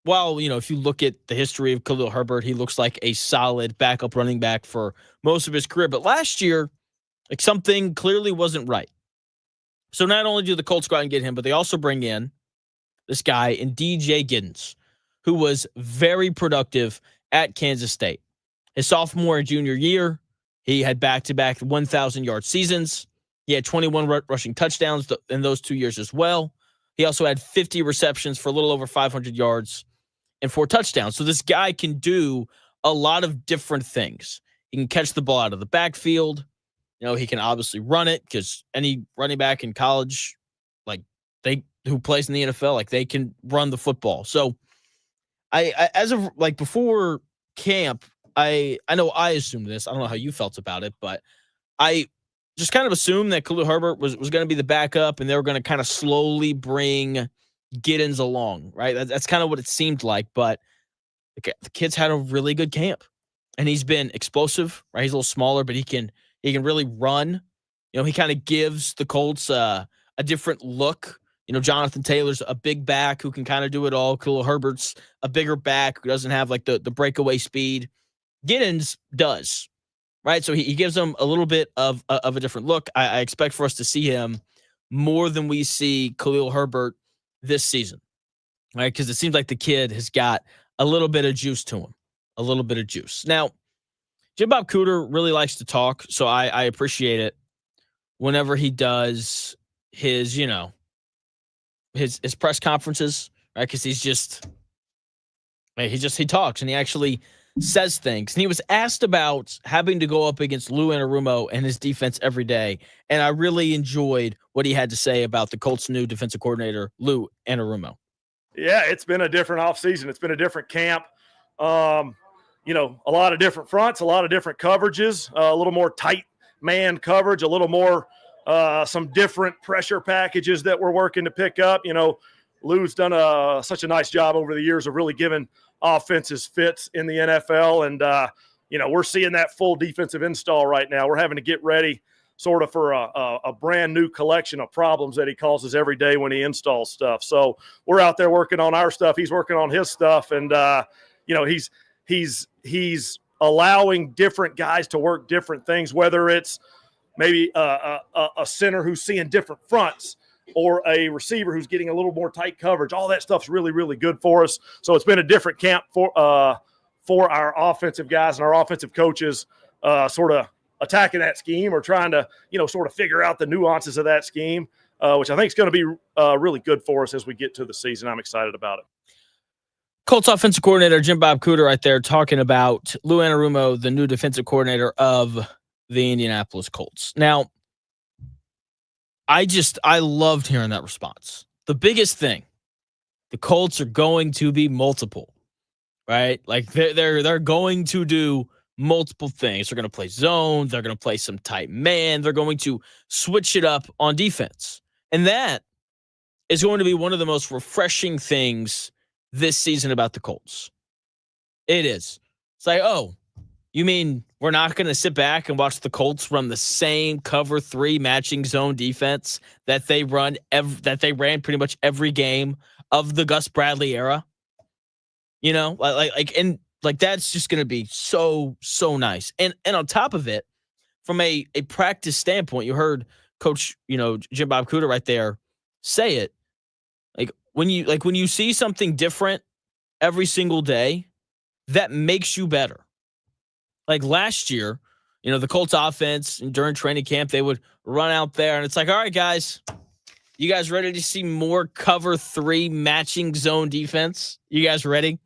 while, if you look at the history of Khalil Herbert, he looks like a solid backup running back for most of his career. But last year, something clearly wasn't right. So not only do the Colts go out and get him, but they also bring in this guy in DJ Giddens, who was very productive at Kansas State. His sophomore and junior year, he had back-to-back 1,000-yard seasons. He had 21 rushing touchdowns in those 2 years as well. He also had 50 receptions for a little over 500 yards and 4 touchdowns. So this guy can do a lot of different things. He can catch the ball out of the backfield. He can obviously run it because any running back in college, who plays in the NFL, they can run the football. So I as of before camp, I know I assumed this. I don't know how you felt about it, but I just kind of assumed that Khalil Herbert was going to be the backup and they were going to kind of slowly bring Giddens along, right? That's kind of what it seemed like, but the kid's had a really good camp and he's been explosive, right? He's a little smaller, but he can really run. He kind of gives the Colts a different look. Jonathan Taylor's a big back who can kind of do it all. Khalil Herbert's a bigger back who doesn't have the breakaway speed. Giddens does, right? So he gives them a little bit of a different look. I expect for us to see him more than we see Khalil Herbert this season, right? Because it seems like the kid has got a little bit of juice to him, a little bit of juice. Now, Jim Bob Cooter really likes to talk, so I appreciate it whenever he does his, his press conferences, right? Because he talks and he actually says things. And he was asked about having to go up against Lou Anarumo and his defense every day, and I really enjoyed what he had to say about the Colts' new defensive coordinator, Lou Anarumo. Yeah, it's been a different offseason. It's been a different camp. A lot of different fronts, a lot of different coverages, a little more tight man coverage, a little more some different pressure packages that we're working to pick up. Lou's done such a nice job over the years of really giving offenses fits in the NFL. And, we're seeing that full defensive install right now. We're having to get ready sort of for a brand new collection of problems that he causes every day when he installs stuff. So we're out there working on our stuff. He's working on his stuff. And, he's allowing different guys to work different things, whether it's maybe a center who's seeing different fronts or a receiver who's getting a little more tight coverage. All that stuff's really, really good for us. So it's been a different camp for our offensive guys and our offensive coaches sort of attacking that scheme or trying to, sort of figure out the nuances of that scheme, which I think is going to be really good for us as we get to the season. I'm excited about it. Colts offensive coordinator Jim Bob Cooter right there talking about Lou Anarumo, the new defensive coordinator of the Indianapolis Colts. Now, I loved hearing that response. The biggest thing, the Colts are going to be multiple, right? They're going to do multiple things. They're going to play zone. They're going to play some tight man. They're going to switch it up on defense. And that is going to be one of the most refreshing things this season about the Colts. It is. It's like, oh, you mean we're not going to sit back and watch the Colts run the same cover 3 matching zone defense that they ran pretty much every game of the Gus Bradley era? That's just going to be so nice. And on top of it, from a practice standpoint, you heard Coach, Jim Bob Cooter right there say it. When you see something different every single day, that makes you better. Like last year, The Colts offense during training camp, they would run out there, and it's like, all right, guys, you guys ready to see more cover 3 matching zone defense? You guys ready?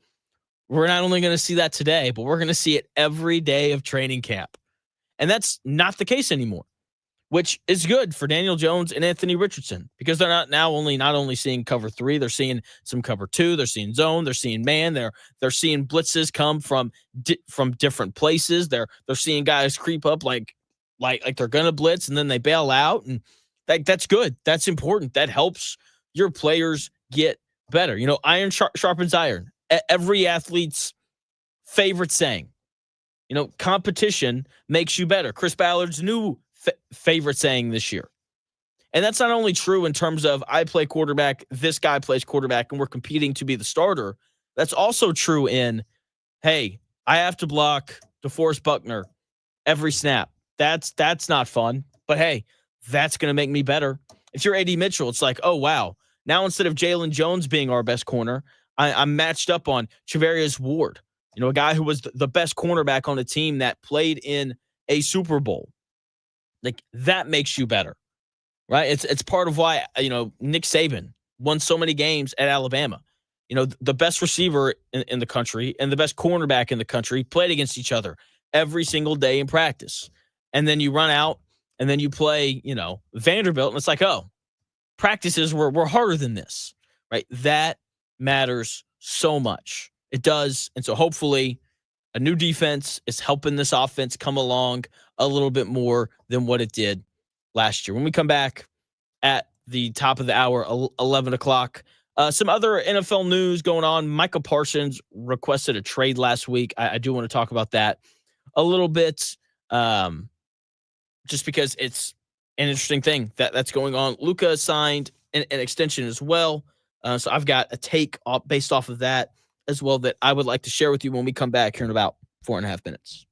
We're not only going to see that today, but we're going to see it every day of training camp. And that's not the case anymore, which is good for Daniel Jones and Anthony Richardson, because they're not only seeing cover 3, they're seeing some cover 2, they're seeing zone, they're seeing man, they're seeing blitzes come from different places. They're seeing guys creep up like they're going to blitz and then they bail out, and that's good. That's important. That helps your players get better. Iron sharpens iron. Every athlete's favorite saying. Competition makes you better. Chris Ballard's new favorite saying this year. And that's not only true in terms of I play quarterback, this guy plays quarterback, and we're competing to be the starter. That's also true in, hey, I have to block DeForest Buckner every snap. That's not fun. But hey, that's going to make me better. If you're A.D. Mitchell, it's like, oh, wow. Now instead of Jalen Jones being our best corner, I'm matched up on Charvarius Ward, a guy who was the best cornerback on the team that played in a Super Bowl. Like, that makes you better, right? It's part of why, Nick Saban won so many games at Alabama. The best receiver in the country and the best cornerback in the country played against each other every single day in practice. And then you run out and then you play, Vanderbilt, and it's like, oh, practices were harder than this, right? That matters so much. It does. And so hopefully a new defense is helping this offense come along a little bit more than what it did last year. When we come back at the top of the hour, 11 o'clock, some other NFL news going on. Micah Parsons requested a trade last week. I do want to talk about that a little bit, just because it's an interesting thing that's going on. Luka signed an extension as well. So I've got a take based off of that as well that I would like to share with you when we come back here in about 4.5 minutes.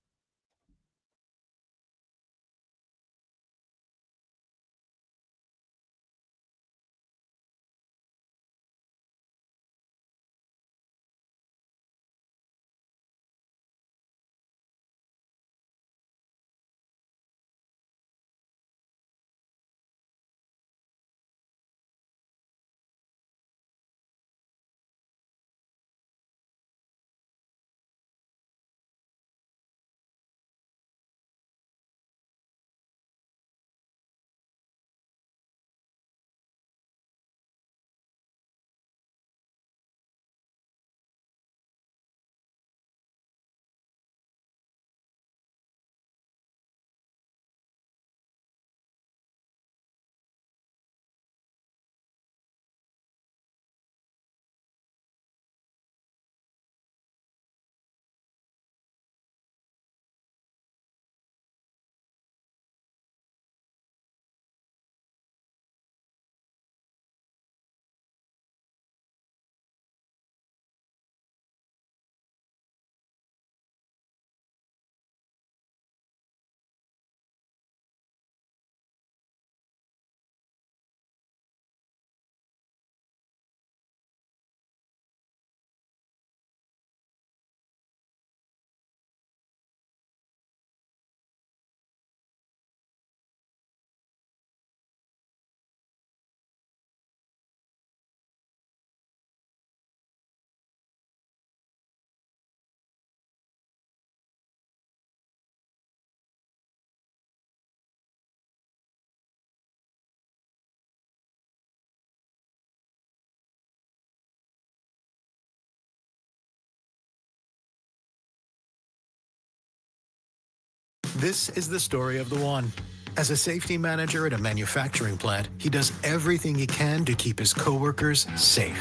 This is the story of the one. As a safety manager at a manufacturing plant, he does everything he can to keep his coworkers safe.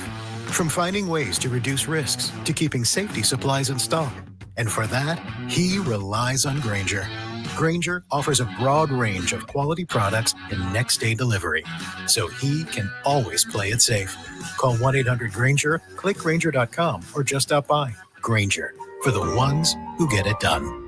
From finding ways to reduce risks to keeping safety supplies in stock. And for that, he relies on Grainger. Grainger offers a broad range of quality products and next-day delivery, so he can always play it safe. Call 1-800-GRAINGER, click Grainger.com, or just stop by. Grainger, for the ones who get it done.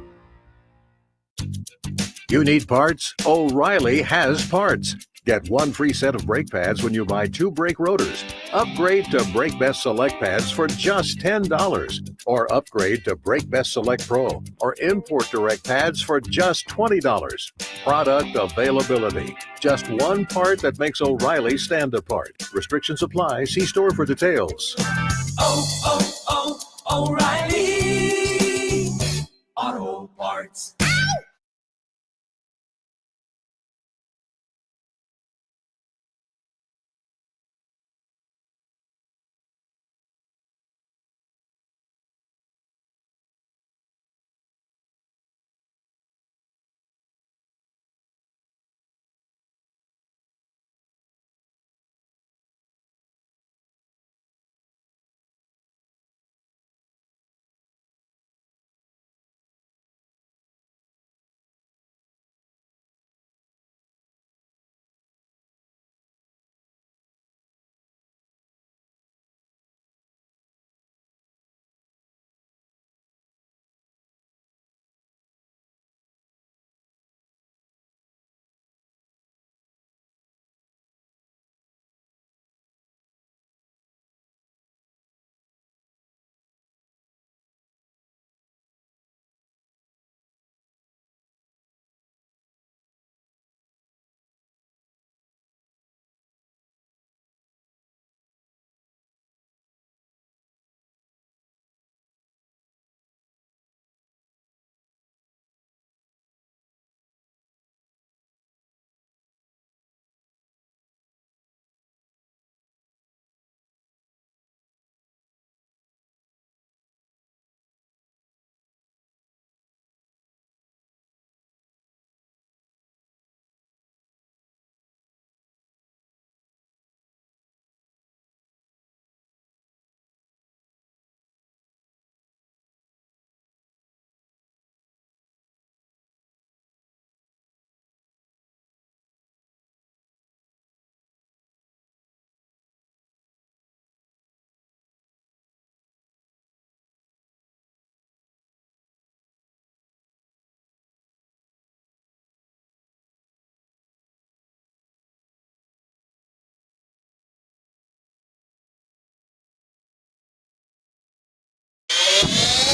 You need parts? O'Reilly has parts. Get one free set of brake pads when you buy 2 brake rotors. Upgrade to Brake Best Select pads for just $10. Or upgrade to Brake Best Select Pro or import direct pads for just $20. Product availability. Just one part that makes O'Reilly stand apart. Restrictions apply. See store for details. O'Reilly Auto Parts.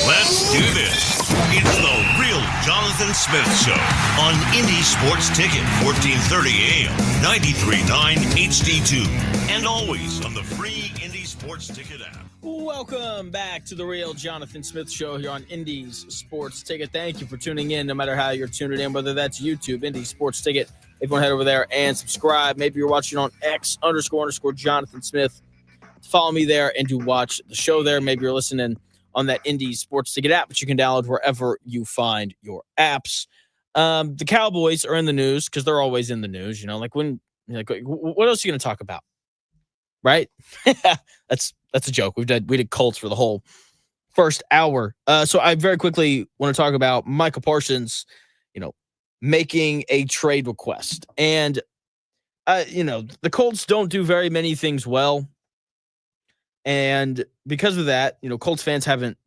Let's do this. It's the Real Jonathan Smith Show on Indy Sports Ticket, 1430 AM, 93.9 HD2, and always on the free Indy Sports Ticket app. Welcome back to the Real Jonathan Smith Show here on Indy's Sports Ticket. Thank you for tuning in, no matter how you're tuning in, whether that's YouTube, Indy Sports Ticket. If you want to head over there and subscribe, maybe you're watching on X__Jonathan Smith. Follow me there and do watch the show there. Maybe you're listening on that Indy Sports Ticket app, which you can download wherever you find your apps. The Cowboys are in the news because they're always in the news. You know, like what else are you going to talk about? Right? That's a joke. We did Colts for the whole first hour. So I very quickly want to talk about Micah Parsons, making a trade request. And, the Colts don't do very many things well. And because of that, Colts fans haven't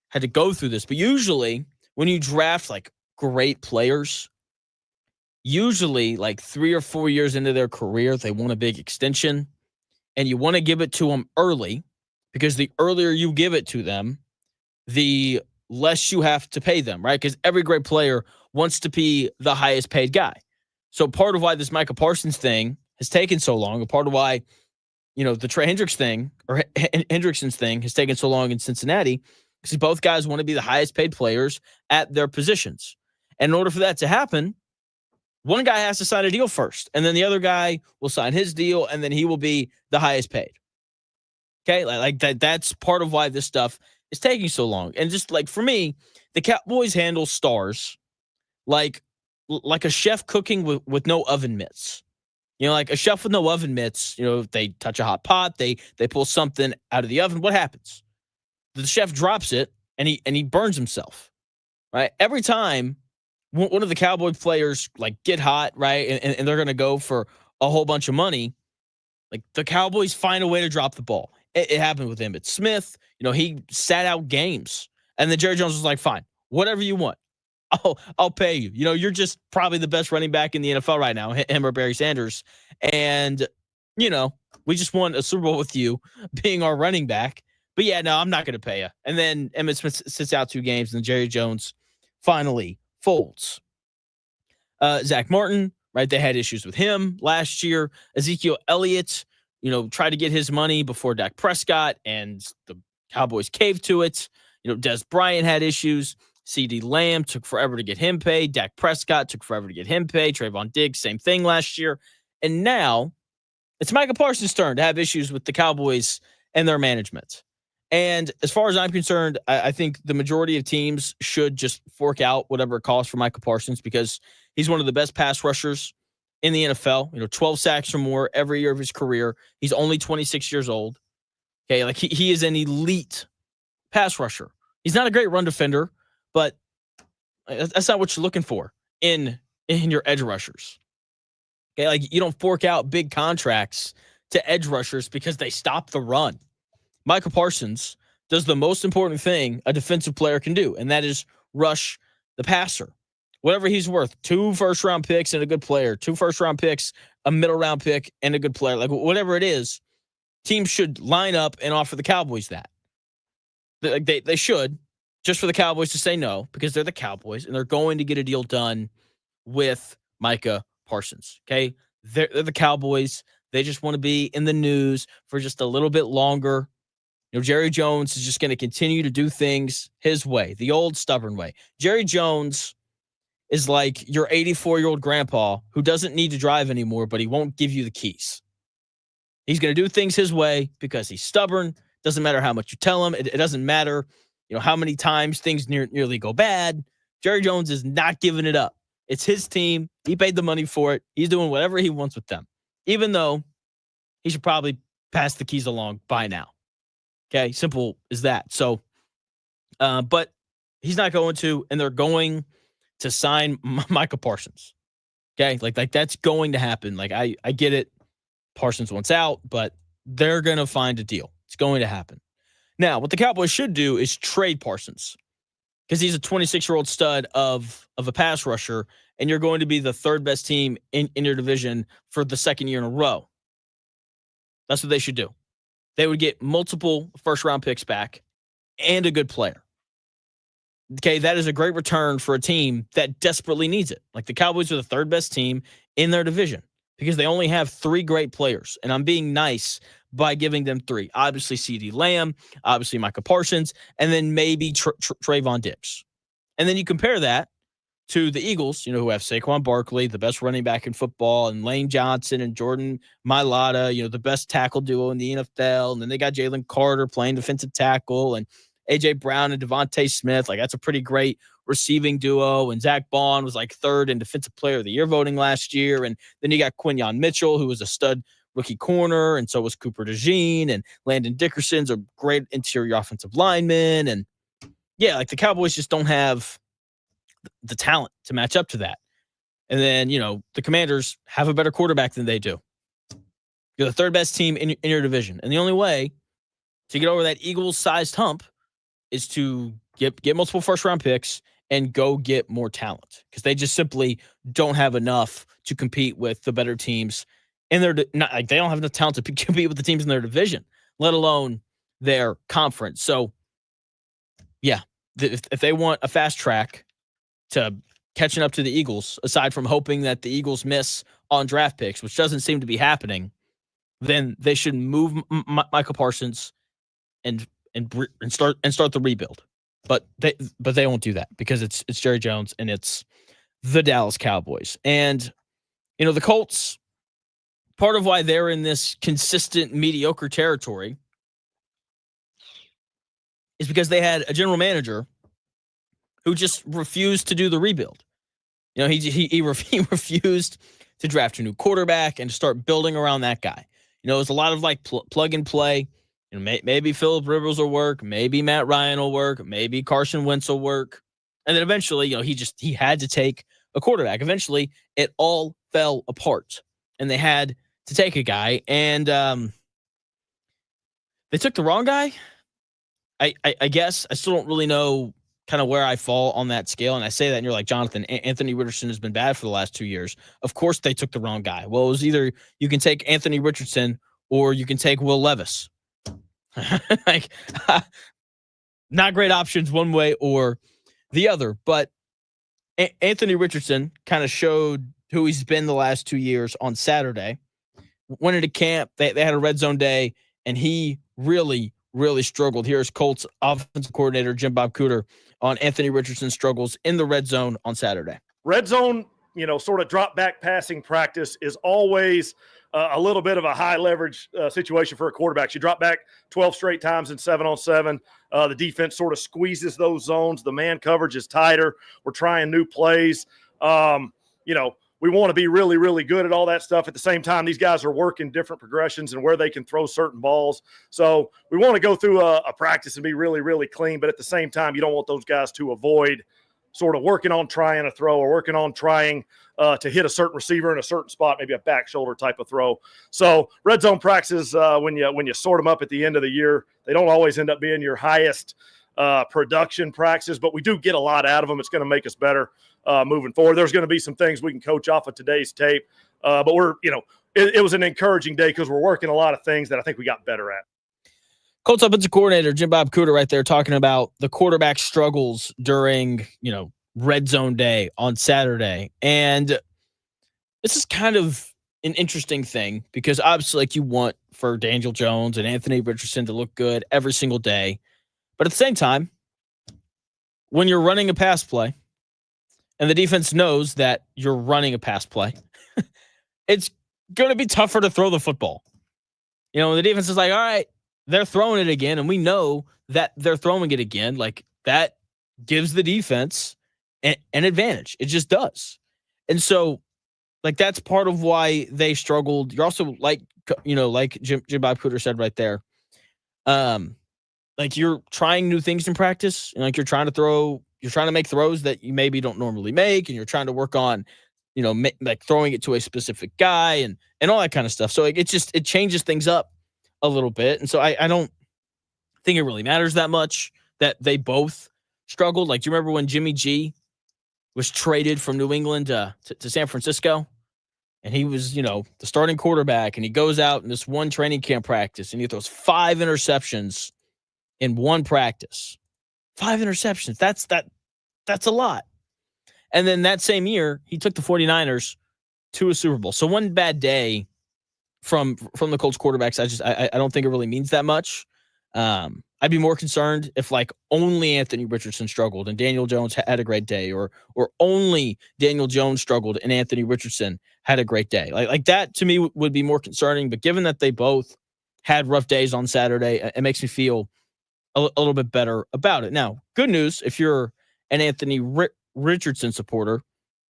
had to go through this. But usually when you draft like great players, usually like 3 or 4 years into their career, they want a big extension. And you want to give it to them early because the earlier you give it to them, the less you have to pay them, right? Because every great player wants to be the highest paid guy. So part of why this Micah Parsons thing has taken so long, and part of why the Trey Hendrickson's thing has taken so long in Cincinnati, because both guys want to be the highest paid players at their positions. And in order for that to happen, one guy has to sign a deal first, and then the other guy will sign his deal, and then he will be the highest paid. Okay, like that. That's part of why this stuff is taking so long. And just like for me, the Cowboys handle stars like a chef cooking with no oven mitts. Like a chef with no oven mitts, they touch a hot pot, they pull something out of the oven. What happens? The chef drops it and he burns himself, right? Every time one of the Cowboy players like get hot, right, and they're going to go for a whole bunch of money, like the Cowboys find a way to drop the ball. It happened with Emmitt Smith. He sat out games, and then Jerry Jones was like, "Fine, whatever you want. I'll pay you. You're just probably the best running back in the NFL right now, him or Barry Sanders. And, we just won a Super Bowl with you being our running back. But yeah, no, I'm not going to pay you. And then Emmitt Smith sits out 2 games, and Jerry Jones finally folds. Zach Martin, right? They had issues with him last year. Ezekiel Elliott, tried to get his money before Dak Prescott, and the Cowboys caved to it. Des Bryant had issues. CeeDee Lamb took forever to get him paid. Dak Prescott took forever to get him paid. Trayvon Diggs, same thing last year. And now it's Micah Parsons' turn to have issues with the Cowboys and their management. And as far as I'm concerned, I think the majority of teams should just fork out whatever it costs for Micah Parsons, because he's one of the best pass rushers in the NFL. 12 sacks or more every year of his career. He's only 26 years old. Okay, like he is an elite pass rusher. He's not a great run defender, but that's not what you're looking for in your edge rushers. Okay, like you don't fork out big contracts to edge rushers because they stop the run. Micah Parsons does the most important thing a defensive player can do, and that is rush the passer. Whatever he's worth, 2 first-round picks and a good player, 2 first-round picks, a middle-round pick, and a good player. Like whatever it is, teams should line up and offer the Cowboys that. They should, just for the Cowboys to say no, because they're the Cowboys, and they're going to get a deal done with Micah Parsons. Okay? They're the Cowboys. They just want to be in the news for just a little bit longer. Jerry Jones is just going to continue to do things his way, the old stubborn way. Jerry Jones is like your 84-year-old grandpa who doesn't need to drive anymore, but he won't give you the keys. He's going to do things his way because he's stubborn. Doesn't matter how much you tell him. It doesn't matter, how many times things nearly go bad. Jerry Jones is not giving it up. It's his team. He paid the money for it. He's doing whatever he wants with them, even though he should probably pass the keys along by now. Okay, simple as that. So, but he's not going to, and they're going to sign Micah Parsons. Okay, like that's going to happen. Like I get it. Parsons wants out, but they're going to find a deal. It's going to happen. Now, what the Cowboys should do is trade Parsons, because he's a 26-year-old stud of a pass rusher, and you're going to be the 3rd best team in your division for the 2nd year in a row. That's what they should do. They would get multiple first-round picks back and a good player. Okay, that is a great return for a team that desperately needs it. Like the Cowboys are the 3rd best team in their division because they only have 3 great players, and I'm being nice by giving them 3. Obviously, CeeDee Lamb, obviously Micah Parsons, and then maybe Trayvon Diggs. And then you compare that to the Eagles, who have Saquon Barkley, the best running back in football, and Lane Johnson and Jordan Mailata, the best tackle duo in the NFL. And then they got Jalen Carter playing defensive tackle, and A.J. Brown and Devontae Smith. Like, that's a pretty great receiving duo. And Zach Bond was like 3rd in Defensive Player of the Year voting last year. And then you got Quinyon Mitchell, who was a stud rookie corner, and so was Cooper DeJean, and Landon Dickerson's a great interior offensive lineman. And yeah, like the Cowboys just don't have the talent to match up to that. And then, the Commanders have a better quarterback than they do. You're the 3rd best team in your division. And the only way to get over that Eagles-sized hump is to get multiple first-round picks and go get more talent, because they just simply don't have enough to compete with the better teams in their they don't have enough talent to compete with the teams in their division, let alone their conference. So, yeah, if they want a fast track to catching up to the Eagles, aside from hoping that the Eagles miss on draft picks, which doesn't seem to be happening, then they should move Micah Parsons and start the rebuild. But they won't do that because it's Jerry Jones and it's the Dallas Cowboys. And the Colts, part of why they're in this consistent mediocre territory is because they had a general manager who just refused to do the rebuild. He refused to draft a new quarterback and to start building around that guy. It was a lot of like plug and play. Maybe Phillip Rivers will work, maybe Matt Ryan will work, maybe Carson Wentz will work, and then eventually, he had to take a quarterback. Eventually, it all fell apart, and they had to take a guy, and they took the wrong guy. I guess I still don't really know kind of where I fall on that scale. And I say that, and you're like, Jonathan, Anthony Richardson has been bad for the last 2 years. Of course they took the wrong guy. Well, it was either you can take Anthony Richardson or you can take Will Levis. Like, not great options one way or the other. But Anthony Richardson kind of showed who he's been the last 2 years on Saturday. Went into camp. They had a red zone day, and he really, really struggled. Here's Colts offensive coordinator Jim Bob Cooter on Anthony Richardson's struggles in the red zone on Saturday. Red zone, sort of drop back passing practice is always a little bit of a high leverage situation for a quarterback. You drop back 12 straight times in 7-on-7. The defense sort of squeezes those zones. The man coverage is tighter. We're trying new plays. We want to be really, really good at all that stuff. At the same time, these guys are working different progressions and where they can throw certain balls. So we want to go through a practice and be really, really clean. But at the same time, you don't want those guys to avoid sort of working on trying a throw or working on trying to hit a certain receiver in a certain spot, maybe a back shoulder type of throw. So red zone practices, when you sort them up at the end of the year, they don't always end up being your highest production practices, but we do get a lot out of them. It's going to make us better moving forward. There's going to be some things we can coach off of today's tape, but it was an encouraging day because we're working a lot of things that I think we got better at. Colts offensive coordinator Jim Bob Cooter right there talking about the quarterback struggles during, red zone day on Saturday. And this is kind of an interesting thing because obviously like you want for Daniel Jones and Anthony Richardson to look good every single day. But at the same time, when you're running a pass play and the defense knows that you're running a pass play, it's going to be tougher to throw the football. The defense is like, all right, they're throwing it again, and we know that they're throwing it again. Like, that gives the defense an advantage. It just does. And so, like, that's part of why they struggled. You're also, like Jim Bob Cooter said right there, like, you're trying new things in practice, and, like, you're trying to make throws that you maybe don't normally make, and you're trying to work on, like, throwing it to a specific guy and all that kind of stuff. So, like, it changes things up a little bit. And so I don't think it really matters that much that they both struggled. Like, do you remember when Jimmy G was traded from New England to San Francisco? And he was, the starting quarterback, and he goes out in this one training camp practice and he throws 5 interceptions in one practice. 5 interceptions. That's a lot. And then that same year, he took the 49ers to a Super Bowl. So one bad day from the Colts quarterbacks, I don't think it really means that much. I'd be more concerned if like only Anthony Richardson struggled and Daniel Jones had a great day, or only Daniel Jones struggled and Anthony Richardson had a great day. Like that to me would be more concerning. But given that they both had rough days on Saturday, it makes me feel a little bit better about it. Now, good news if you're an Anthony Richardson supporter,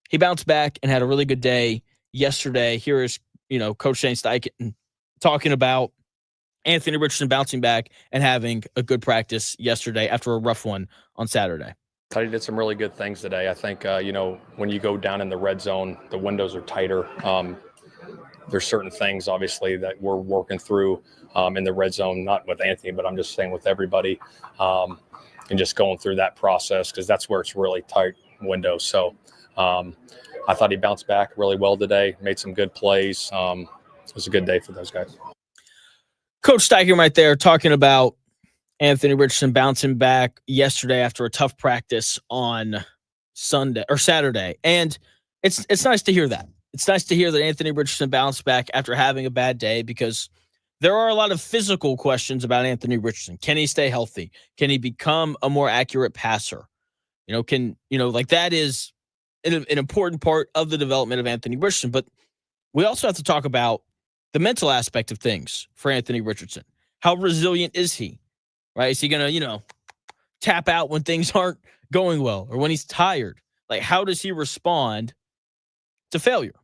he bounced back and had a really good day yesterday. Here is Coach Shane Steichen talking about Anthony Richardson bouncing back and having a good practice yesterday after a rough one on Saturday. He did some really good things today. I think, when you go down in the red zone, the windows are tighter. There's certain things, obviously, that we're working through in the red zone, not with Anthony, but I'm just saying with everybody, and just going through that process because that's where it's really tight windows. So I thought he bounced back really well today, made some good plays. It was a good day for those guys. Coach Steichen right there talking about Anthony Richardson bouncing back yesterday after a tough practice on Saturday. And it's nice to hear that. It's nice to hear that Anthony Richardson bounced back after having a bad day because there are a lot of physical questions about Anthony Richardson. Can he stay healthy? Can he become a more accurate passer? That is an important part of the development of Anthony Richardson. But we also have to talk about the mental aspect of things for Anthony Richardson. How resilient is he? Right? Is he going to, tap out when things aren't going well or when he's tired? Like, how does he respond to failure?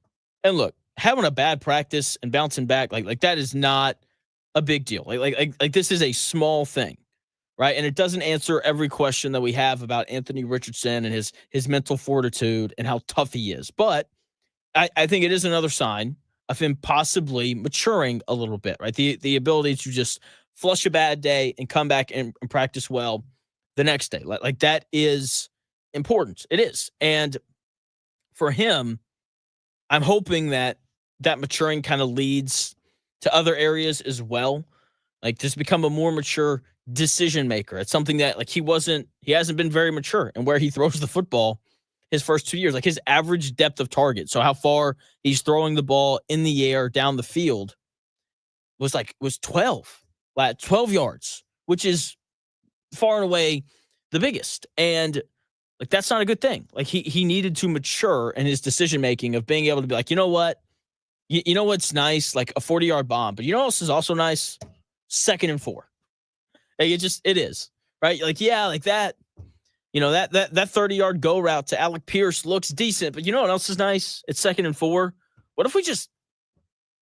And look, having a bad practice and bouncing back, like that is not a big deal. Like this is a small thing, right? And it doesn't answer every question that we have about Anthony Richardson and his mental fortitude and how tough he is. But I think it is another sign of him possibly maturing a little bit, right? The ability to just flush a bad day and come back and practice well the next day. Like that is important. It is. And for him, I'm hoping that maturing kind of leads to other areas as well. like just become a more mature decision maker. It's something that like he hasn't been very mature in where he throws the football his first 2 years. Like his average depth of target, so how far he's throwing the ball in the air down the field was 12 yards, which is far and away the biggest. And like that's not a good thing. Like he needed to mature in his decision making of being able to be like, you know what? You know what's nice? Like a 40-yard bomb. But you know what else is also nice? 2nd and 4. Like it is. Right? Like, yeah, like that, that 30-yard go route to Alec Pierce looks decent, but you know what else is nice? It's 2nd and 4. What if we just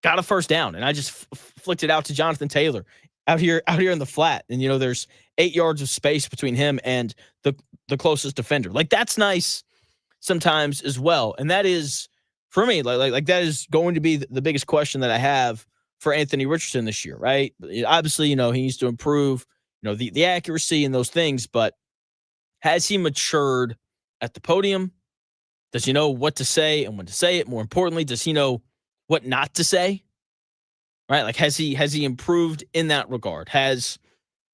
got a first down and I just flicked it out to Jonathan Taylor out here in the flat, and there's 8 yards of space between him and the closest defender. Like that's nice sometimes as well. And that is for me, like that is going to be the biggest question that I have for Anthony Richardson this year, right? Obviously, he needs to improve, the accuracy and those things, but has he matured at the podium? Does he know what to say and when to say it? More importantly, does he know what not to say? Right? Like has he improved in that regard? Has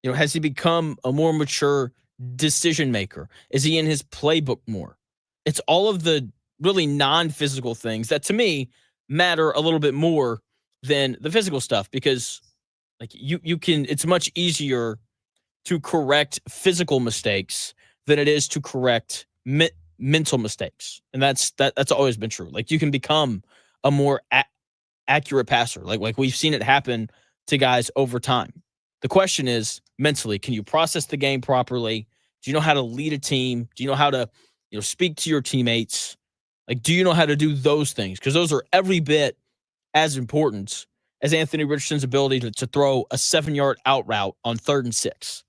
he become a more mature decision maker? Is he in his playbook more? It's all of the really non-physical things that to me matter a little bit more than the physical stuff, because like you can, it's much easier to correct physical mistakes than it is to correct mental mistakes. And that's always been true. Like you can become a more accurate passer. Like we've seen it happen to guys over time. The question is mentally, can you process the game properly? Do you know how to lead a team? Do you know how to, speak to your teammates? Like, do you know how to do those things? Because those are every bit as important as Anthony Richardson's ability to throw a 7-yard out route on 3rd and 6.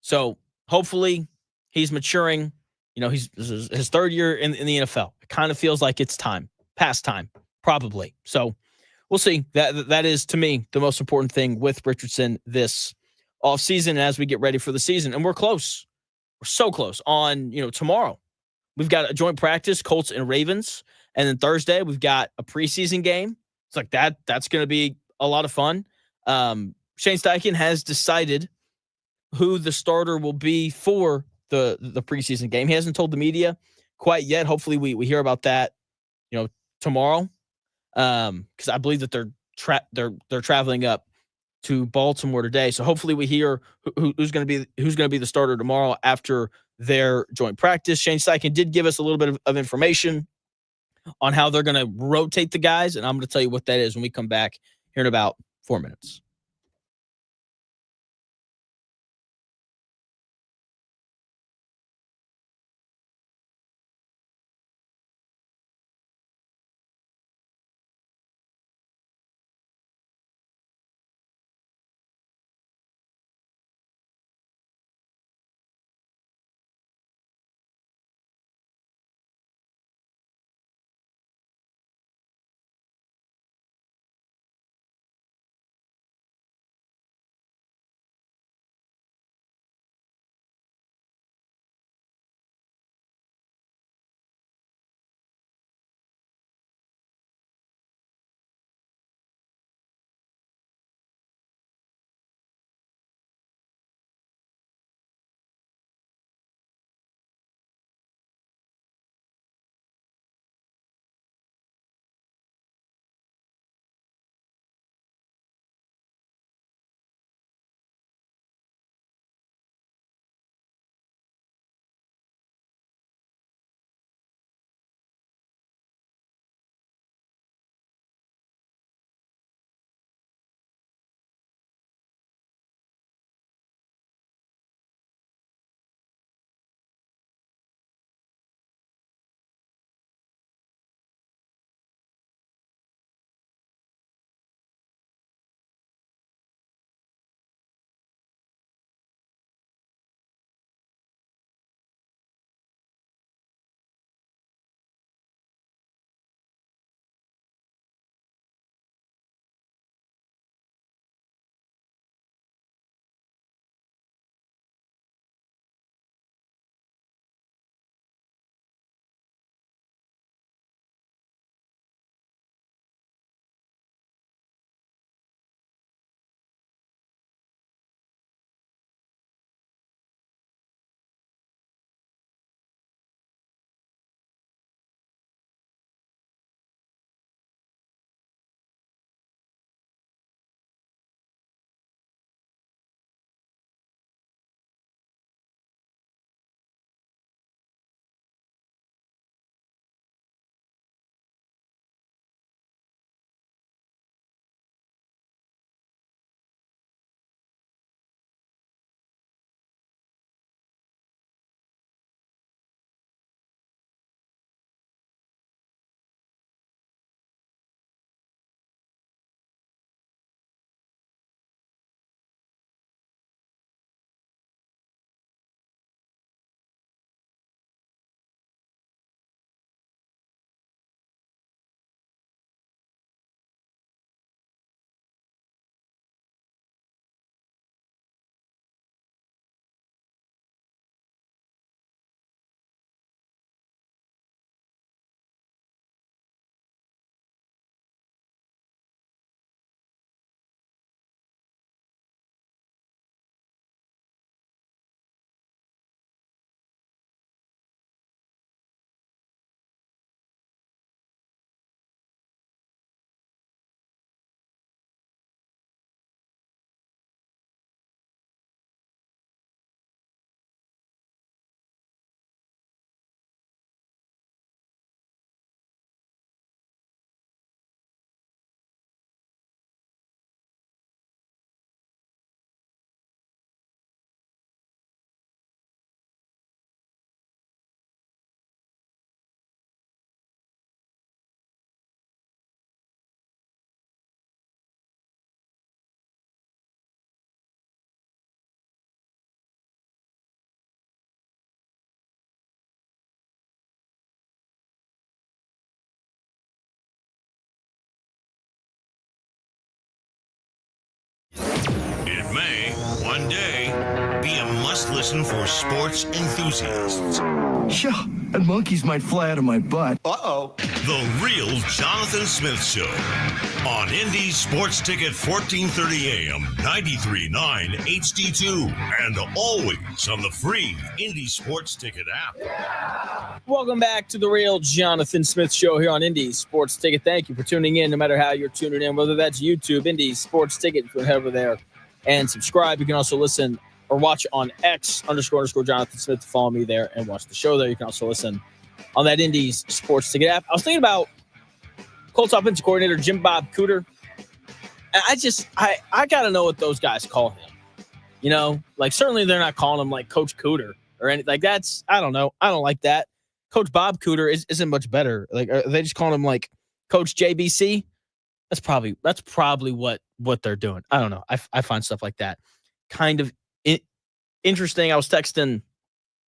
So hopefully he's maturing. He's his 3rd year in the NFL. It kind of feels like it's past time, probably. So we'll see. That is, to me, the most important thing with Richardson this offseason as we get ready for the season. And we're close. We're so close. On, tomorrow, we've got a joint practice, Colts and Ravens. And then Thursday, we've got a preseason game. It's like that's going to be a lot of fun. Shane Steichen has decided who the starter will be for the preseason game. He hasn't told the media quite yet. Hopefully we hear about that, tomorrow. Because I believe that they're traveling up to Baltimore today. So hopefully we hear who's going to be the starter tomorrow after their joint practice. Shane Steichen did give us a little bit of information on how they're going to rotate the guys, and I'm going to tell you what that is when we come back here in about 4 minutes. may one day be a must-listen for sports enthusiasts. Yeah, and monkeys might fly out of my butt. Uh-oh. The Real Jonathan Smith Show on Indy Sports Ticket 1430 AM, 93.9 HD2, and always on the free Indy Sports Ticket app. Welcome back to the Real Jonathan Smith Show here on Indy Sports Ticket. Thank you for tuning in, no matter how you're tuning in, whether that's YouTube, Indy Sports Ticket. You can head over there and subscribe. You can also listen or watch on X__ Jonathan Smith to follow me there and watch the show there. You can also listen on that Indy's Sports Ticket app. I was thinking about Colts offensive coordinator Jim Bob Cooter. And I got to know what those guys call him. You know, like certainly they're not calling him like Coach Cooter or anything like that's, I don't know. I don't like that. Coach Bob Cooter isn't much better. Like, are they just calling him like Coach JBC? That's probably what they're doing. I don't know. I find stuff like that kind of interesting. I was texting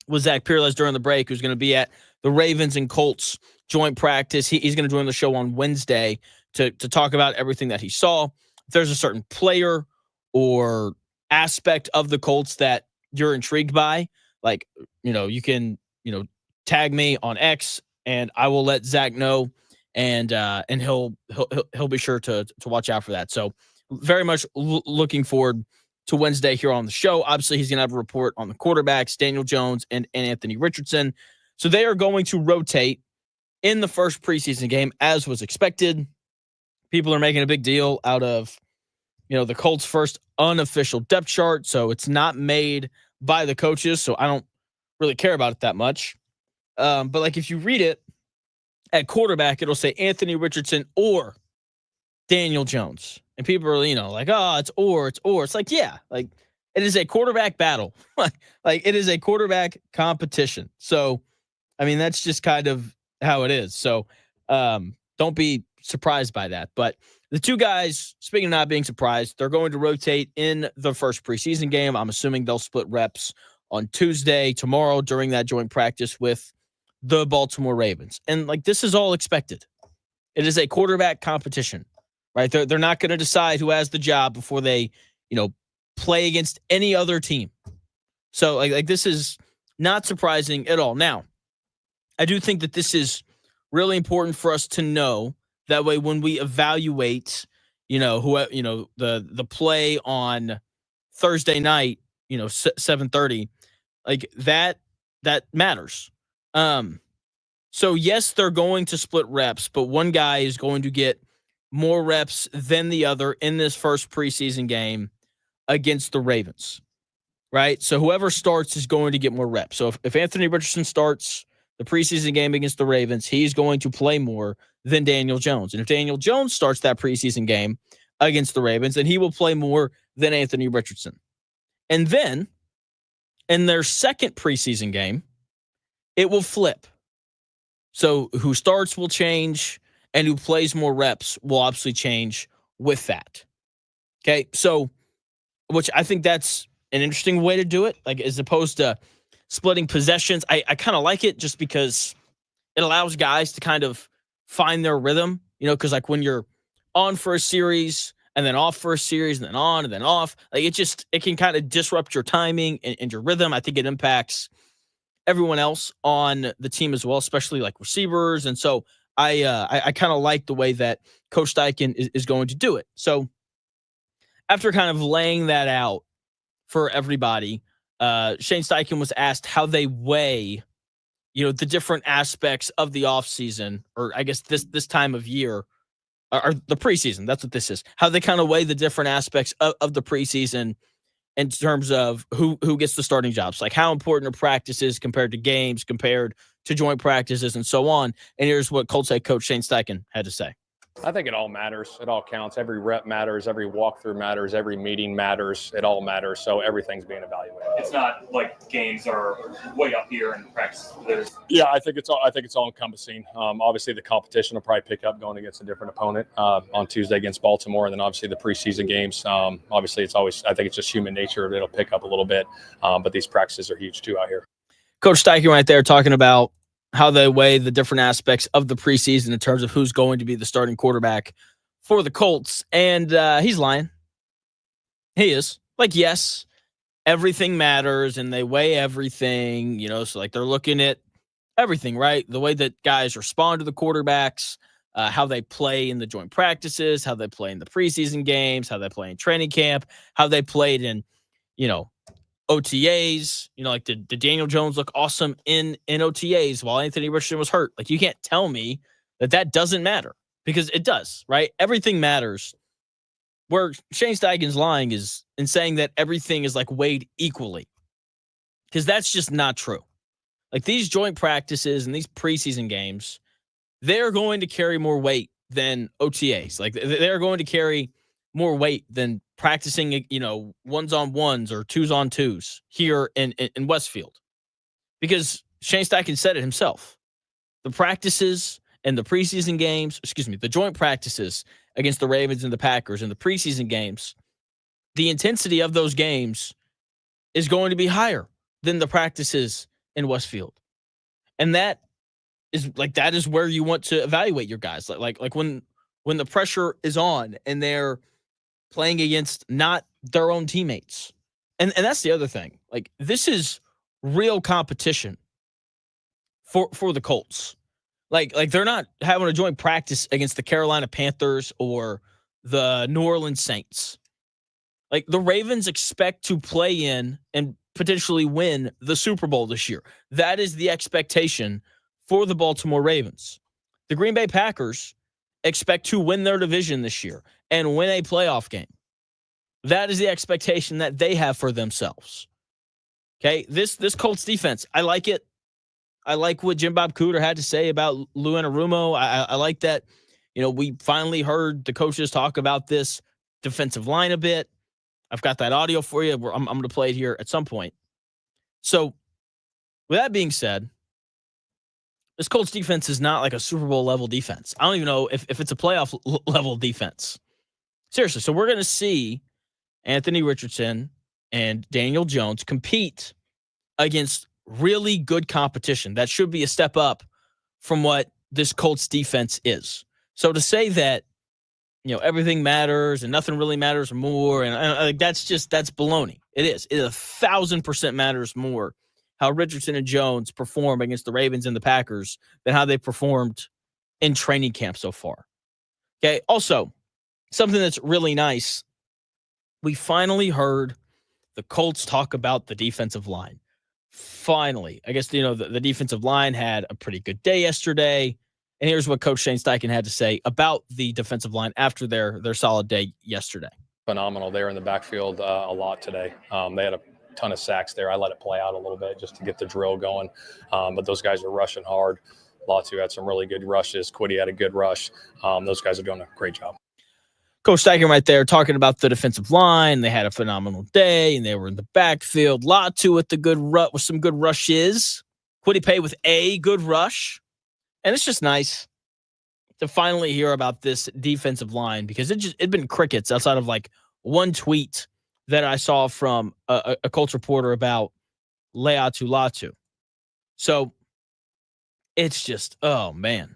with Zach Peerless during the break, who's going to be at the Ravens and Colts joint practice. He's going to join the show on Wednesday to talk about everything that he saw. If there's a certain player or aspect of the Colts that you're intrigued by, like, you can, tag me on X and I will let Zach know, and he'll be sure to watch out for that. So very much looking forward to Wednesday here on the show. Obviously, he's going to have a report on the quarterbacks, Daniel Jones and Anthony Richardson. So they are going to rotate in the first preseason game, as was expected. People are making a big deal out of, the Colts' first unofficial depth chart. So it's not made by the coaches. So I don't really care about it that much. But like if you read it at quarterback, it'll say Anthony Richardson or Daniel Jones. And people are, like, oh, it's or. It's like, yeah, like it is a quarterback battle. like it is a quarterback competition. So, I mean, that's just kind of how it is. So don't be surprised by that. But the two guys, speaking of not being surprised, they're going to rotate in the first preseason game. I'm assuming they'll split reps on Tuesday, tomorrow, during that joint practice with the Baltimore Ravens. And like, this is all expected. It is a quarterback competition, right? They're not going to decide who has the job before they, play against any other team. So like this is not surprising at all. Now, I do think that this is really important for us to know. That way, when we evaluate, the play on Thursday night, 7:30, like that matters. So yes, they're going to split reps, but one guy is going to get more reps than the other in this first preseason game against the Ravens, right? So whoever starts is going to get more reps. So if Anthony Richardson starts the preseason game against the Ravens, he's going to play more than Daniel Jones. And if Daniel Jones starts that preseason game against the Ravens, then he will play more than Anthony Richardson. And then in their second preseason game, it will flip. So who starts will change, and who plays more reps will obviously change with that. Okay, so which I think that's an interesting way to do it, like as opposed to splitting possessions. I kind of like it just because it allows guys to kind of find their rhythm, because like when you're on for a series and then off for a series and then on and then off, like it can kind of disrupt your timing and your rhythm. I think it impacts everyone else on the team as well, especially like receivers. And so I kind of like the way that Coach Steichen is going to do it. So after kind of laying that out for everybody, Shane Steichen was asked how they weigh, the different aspects of the offseason, or I guess this time of year, or the preseason. That's what this is. How they kind of weigh the different aspects of the preseason in terms of who gets the starting jobs, like how important are practices compared to games, compared to joint practices, and so on. And here's what Colts head coach Shane Steichen had to say. I think it all matters. It all counts. Every rep matters. Every walkthrough matters. Every meeting matters. It all matters. So everything's being evaluated. It's not like games are way up here and practice. Yeah, I think it's all encompassing. Obviously, the competition will probably pick up going against a different opponent on Tuesday against Baltimore, and then obviously the preseason games. Obviously, I think it's just human nature. It'll pick up a little bit, but these practices are huge too out here. Coach Steichen right there talking about how they weigh the different aspects of the preseason in terms of who's going to be the starting quarterback for the Colts. And he's lying. He is. like, yes, everything matters and they weigh everything, so like they're looking at everything, right? The way that guys respond to the quarterbacks, how they play in the joint practices, how they play in the preseason games, how they play in training camp, how they played in, OTAs, like did Daniel Jones look awesome in OTAs while Anthony Richardson was hurt? Like, you can't tell me that doesn't matter, because it does, right? Everything matters. Where Shane Steichen's lying is in saying that everything is like weighed equally, because that's just not true. Like, these joint practices and these preseason games, they're going to carry more weight than OTAs. Like, they're going to carry more weight than practicing, ones on ones or twos on twos here in Westfield, because Shane Steichen said it himself. The practices and the preseason games, the joint practices against the Ravens and the Packers and the preseason games, the intensity of those games is going to be higher than the practices in Westfield. And that is where you want to evaluate your guys. Like when the pressure is on and they're playing against not their own teammates. And that's the other thing. Like, this is real competition for the Colts. Like they're not having a joint practice against the Carolina Panthers or the New Orleans Saints. Like, the Ravens expect to play in and potentially win the Super Bowl this year. That is the expectation for the Baltimore Ravens. The Green Bay Packers expect to win their division this year and win a playoff game. That is the expectation that they have for themselves. Okay, this Colts defense, I like it. I like what Jim Bob Cooter had to say about Lou Anarumo. I like that, we finally heard the coaches talk about this defensive line a bit. I've got that audio for you. I'm going to play it here at some point. So, with that being said, this Colts defense is not like a Super Bowl level defense. I don't even know if it's a playoff level defense. Seriously. So, we're going to see Anthony Richardson and Daniel Jones compete against really good competition. That should be a step up from what this Colts defense is. So to say that, everything matters and nothing really matters more, and that's baloney. It is. It 1,000% matters more how Richardson and Jones perform against the Ravens and the Packers than how they performed in training camp so far. Okay. Also, something that's really nice. We finally heard the Colts talk about the defensive line. Finally, I guess, the defensive line had a pretty good day yesterday. And here's what Coach Shane Steichen had to say about the defensive line after their solid day yesterday. Phenomenal. They were in the backfield a lot today. They had a ton of sacks there. I let it play out a little bit just to get the drill going. But those guys are rushing hard. Latu had some really good rushes. Quiddy had a good rush. Those guys are doing a great job. Coach Steichen right there talking about the defensive line. They had a phenomenal day, and they were in the backfield. Latu with some good rushes. Quiddy Pay with a good rush. And it's just nice to finally hear about this defensive line, because it'd been crickets outside of like one tweet that I saw from a Colts reporter about Latu. So it's just, oh man,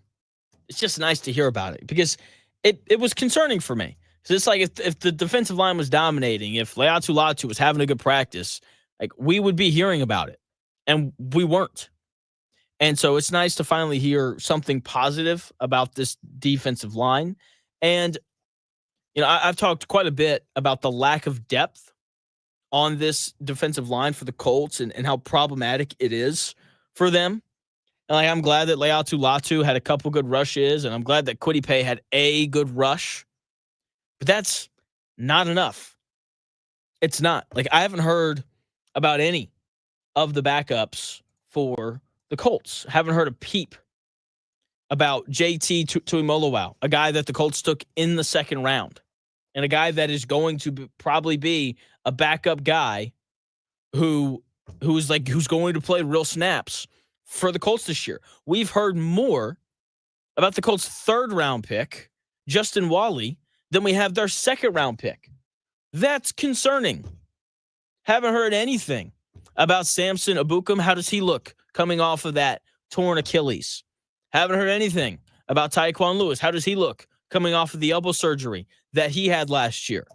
it's just nice to hear about it, because it was concerning for me. So it's like if the defensive line was dominating, if Latu was having a good practice, like, we would be hearing about it, and we weren't. And so it's nice to finally hear something positive about this defensive line. And, I've talked quite a bit about the lack of depth on this defensive line for the Colts and how problematic it is for them. And I'm glad that Latu had a couple good rushes, and I'm glad that Quiddy Pay had a good rush. But that's not enough. It's not. Like, I haven't heard about any of the backups for the Colts. Haven't heard a peep about JT Tuimoloau, a guy that the Colts took in the second round, and a guy that is going to probably be a backup guy who's going to play real snaps for the Colts this year. We've heard more about the Colts' third-round pick, Justin Wally, than we have their second-round pick. That's concerning. Haven't heard anything about Samson Ebukam. How does he look coming off of that torn Achilles? Haven't heard anything about Tyquan Lewis. How does he look coming off of the elbow surgery that he had last year?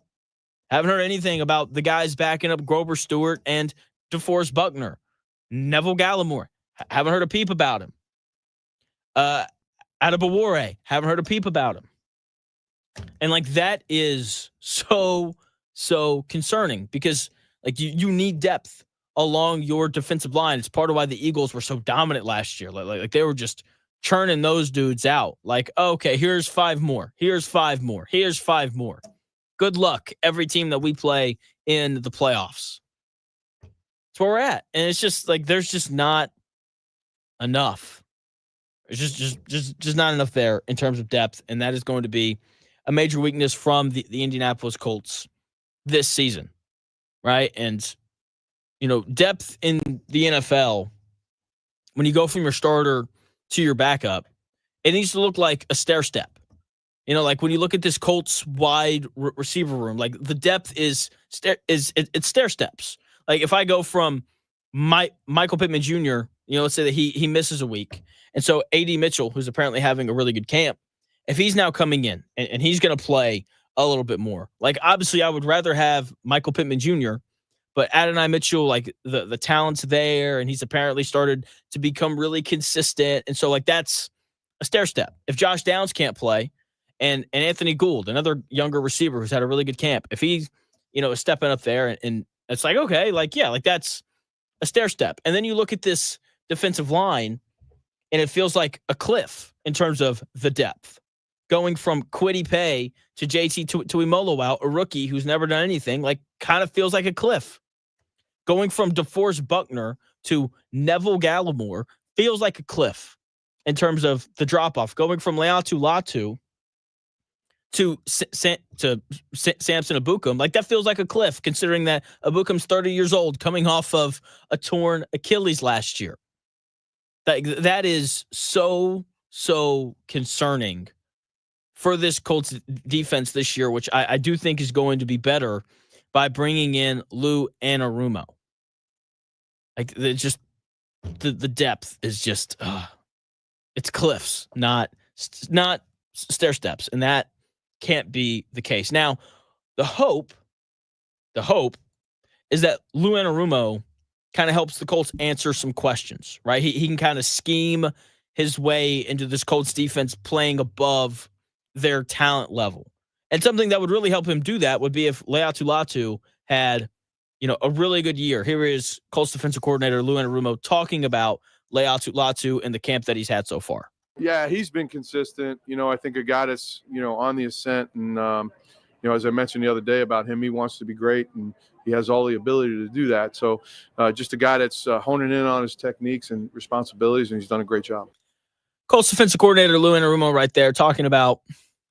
Haven't heard anything about the guys backing up Grover Stewart and DeForest Buckner. Neville Gallimore. Haven't heard a peep about him. Adebawore. Haven't heard a peep about him. And like that is so concerning because like you need depth along your defensive line. It's part of why the Eagles were so dominant last year. Like they were just churning those dudes out. Like, okay, here's 5 more. Here's 5 more. Here's 5 more. Good luck, every team that we play in the playoffs. That's where we're at. And it's just like there's just not enough. It's just not enough there in terms of depth. And that is going to be a major weakness from the Indianapolis Colts this season. Right? And, depth in the NFL, when you go from your starter to your backup, it needs to look like a stair step. Like when you look at this Colts wide receiver room, like the depth is stair steps. Like if I go from Michael Pittman Jr., let's say that he misses a week. And so A.D. Mitchell, who's apparently having a really good camp, if he's now coming in and he's going to play a little bit more, like obviously I would rather have Michael Pittman Jr., but Adonai Mitchell, like the talent's there and he's apparently started to become really consistent. And so like that's a stair step. If Josh Downs can't play, and Anthony Gould, another younger receiver who's had a really good camp, if he's, is stepping up there and it's like, okay, like, yeah, like that's a stair step. And then you look at this defensive line and it feels like a cliff in terms of the depth. Going from Kwity Paye to JT Tuimoloau, a rookie who's never done anything, like kind of feels like a cliff. Going from DeForest Buckner to Neville Gallimore feels like a cliff in terms of the drop-off. Going from Leatu Latu to Samson Ebukam, like that feels like a cliff considering that Abukam's 30 years old coming off of a torn Achilles last year. That is so concerning for this Colts defense this year, which I do think is going to be better by bringing in Lou Anarumo. Like just the depth is just it's cliffs, not stair steps, and that can't be the case. Now, the hope is that Lou Anarumo kind of helps the Colts answer some questions, right? He can kind of scheme his way into this Colts defense playing above their talent level. And something that would really help him do that would be if Leatu Latu had, a really good year. Here is Colts defensive coordinator Lou Anarumo talking about Leatu Latu and the camp that he's had so far. Yeah, he's been consistent. I think a guy that's, on the ascent. And, as I mentioned the other day about him, he wants to be great and he has all the ability to do that. So just a guy that's honing in on his techniques and responsibilities, and he's done a great job. Colts defensive coordinator Lou Anarumo right there talking about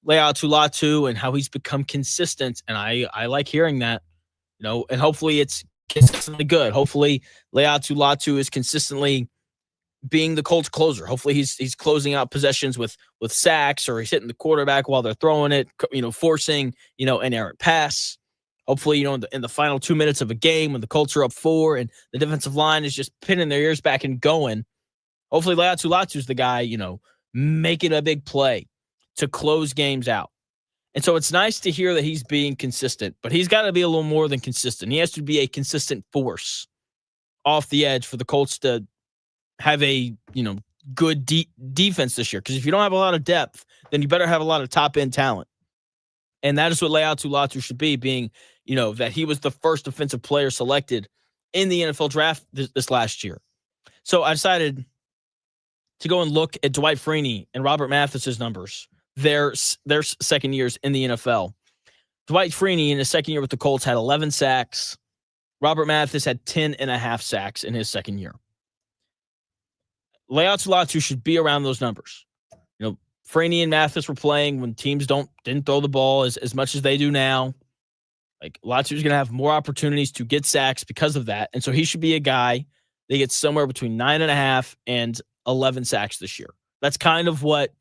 Leatu Latu and how he's become consistent. And I like hearing that, and hopefully it's consistently good. Hopefully Leatu Latu is consistently being the Colts closer. Hopefully he's closing out possessions with sacks, or he's hitting the quarterback while they're throwing it, forcing, an errant pass. Hopefully, in the final 2 minutes of a game when the Colts are up 4 and the defensive line is just pinning their ears back and going. Hopefully Leatu Latu's the guy, making a big play to close games out. And so it's nice to hear that he's being consistent, but he's got to be a little more than consistent. He has to be a consistent force off the edge for the Colts to have a, good defense this year. Because if you don't have a lot of depth, then you better have a lot of top-end talent. And that is what Leatu Latu should be, being, that he was the first defensive player selected in the NFL draft this last year. So I decided to go and look at Dwight Freeney and Robert Mathis's numbers, their second years in the NFL. Dwight Freeney in his second year with the Colts had 11 sacks. Robert Mathis had 10.5 sacks in his second year. Leatu Latu should be around those numbers. Freeney and Mathis were playing when teams didn't throw the ball as much as they do now. Like Latu's going to have more opportunities to get sacks because of that. And so he should be a guy that gets somewhere between 9.5 and 11 sacks this year. That's kind of what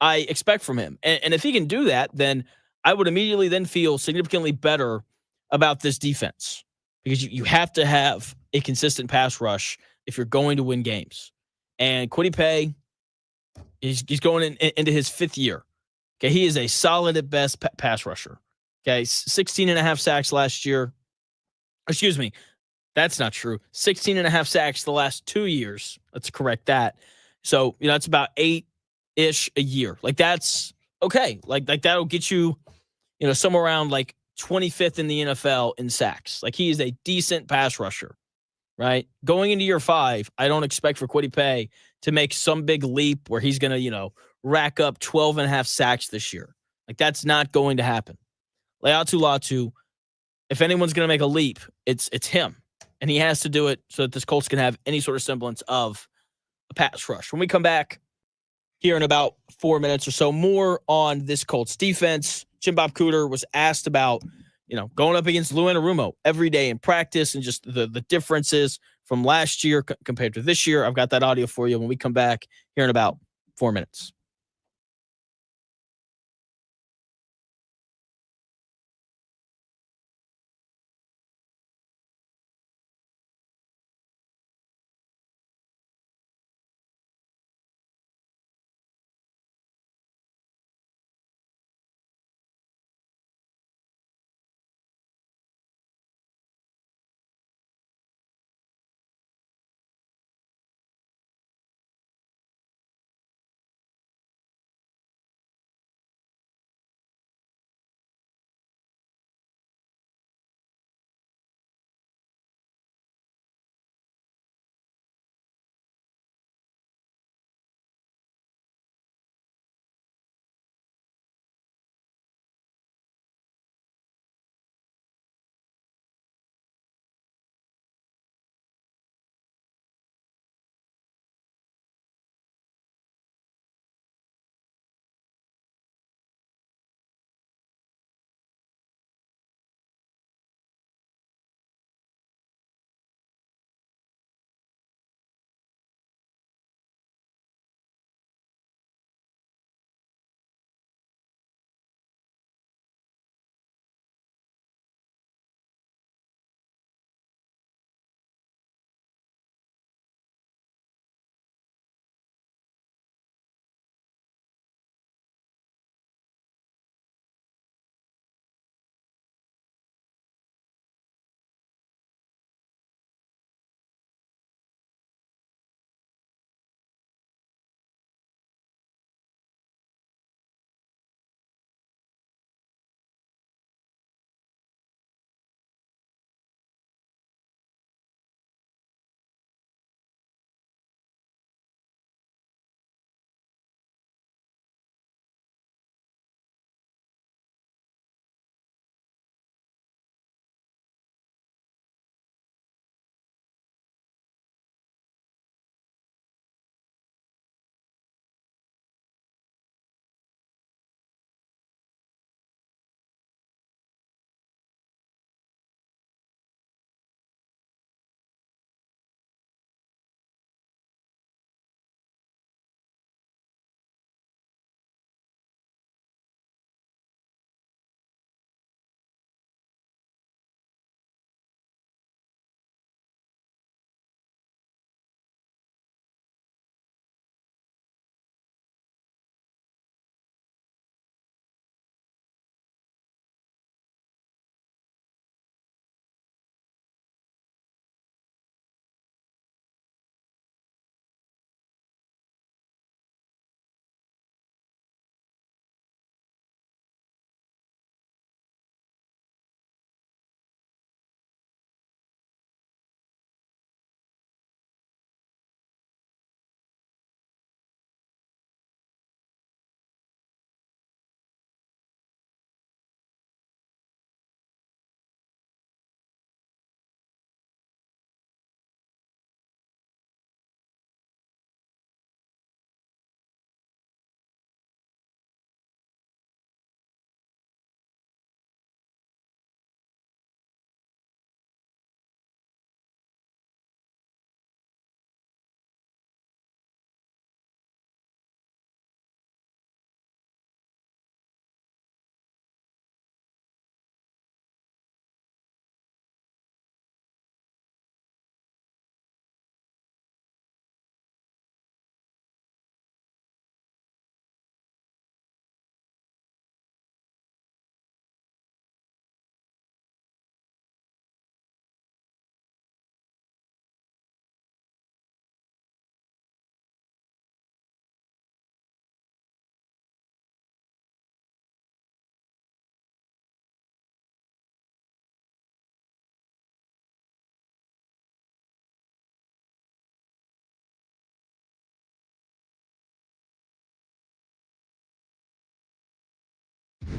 I expect from him. And if he can do that, then I would immediately then feel significantly better about this defense, because you have to have a consistent pass rush if you're going to win games. And Kwity Paye, he's going into his 5th year. Okay, he is a solid at best pass rusher. Okay, 16 and a half sacks last year. Excuse me, that's not true. 16 and a half sacks the last 2 years. Let's correct that. So, that's about 8-ish a year. Like, that's okay. Like that'll get you, somewhere around like 25th in the NFL in sacks. Like, he is a decent pass rusher, right? Going into year 5, I don't expect for Kwity Paye to make some big leap where he's going to, rack up 12 and a half sacks this year. Like, that's not going to happen. Laiatu Latu, if anyone's going to make a leap, it's him. And he has to do it so that this Colts can have any sort of semblance of a pass rush. When we come back here in about 4 minutes or so, more on this Colts defense. Jim Bob Cooter was asked about, going up against Lou Anarumo every day in practice and just the differences from last year compared to this year. I've got that audio for you when we come back here in about 4 minutes.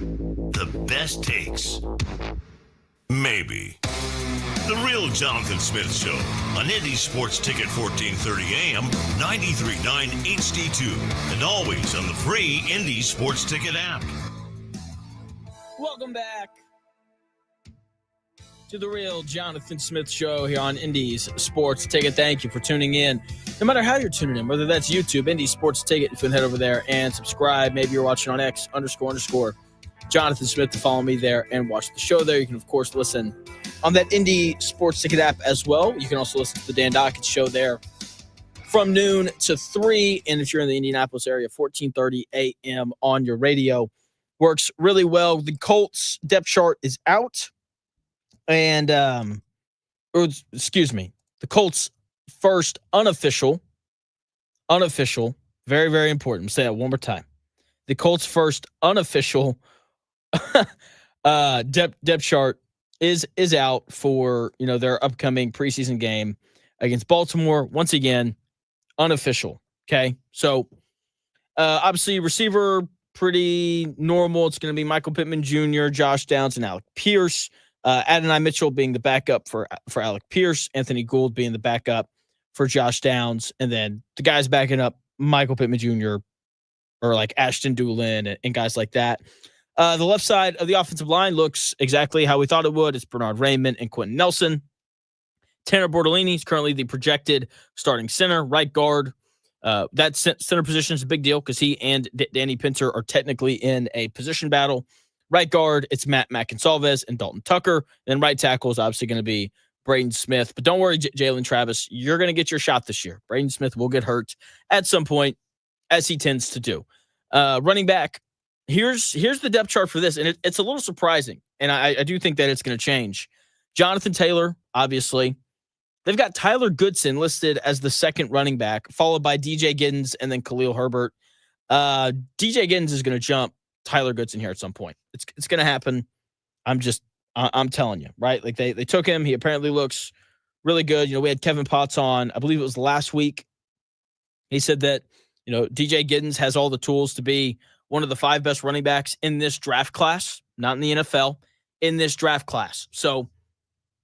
The best takes. Maybe. The Real Jonathan Smith Show on Indy Sports Ticket 1430 AM, 93.9 HD2, and always on the free Indy Sports Ticket app. Welcome back to the Real Jonathan Smith Show here on Indy's Sports Ticket. Thank you for tuning in. No matter how you're tuning in, whether that's YouTube, Indy Sports Ticket, you can head over there and subscribe. Maybe you're watching on X __ Jonathan Smith to follow me there and watch the show there. You can, of course, listen on that Indy Sports Ticket app as well. You can also listen to the Dan Dockett show there from noon to 3. And if you're in the Indianapolis area, 14:30 a.m. on your radio. Works really well. The Colts depth chart is out. And, the Colts first unofficial, very, very important. Say that one more time. The Colts first unofficial depth chart is out for, their upcoming preseason game against Baltimore. Once again, unofficial. Okay. So, obviously receiver, pretty normal. It's going to be Michael Pittman Jr., Josh Downs, and Alec Pierce. Adonai Mitchell being the backup for Alec Pierce, Anthony Gould being the backup for Josh Downs, and then the guys backing up Michael Pittman Jr. or like Ashton Doolin and guys like that. The left side of the offensive line looks exactly how we thought it would. It's Bernard Raymond and Quentin Nelson. Tanner Bortolini is currently the projected starting center. Right guard, that center position is a big deal because he and Danny Pinter are technically in a position battle. Right guard, it's Matt Mackinsalves and Dalton Tucker. Then right tackle is obviously going to be Braden Smith. But don't worry, Jalen Travis, you're going to get your shot this year. Braden Smith will get hurt at some point, as he tends to do. Running back, here's the depth chart for this, and it's a little surprising, and I do think that it's going to change. Jonathan Taylor, obviously. They've got Tyler Goodson listed as the second running back, followed by DJ Giddens and then Khalil Herbert. DJ Giddens is going to jump Tyler Goodson here at some point. It's going to happen. I'm telling you, right? Like they took him. He apparently looks really good. We had Kevin Potts on, I believe it was last week. He said that, DJ Giddens has all the tools to be one of the 5 best running backs in this draft class, not in the NFL, in this draft class. So,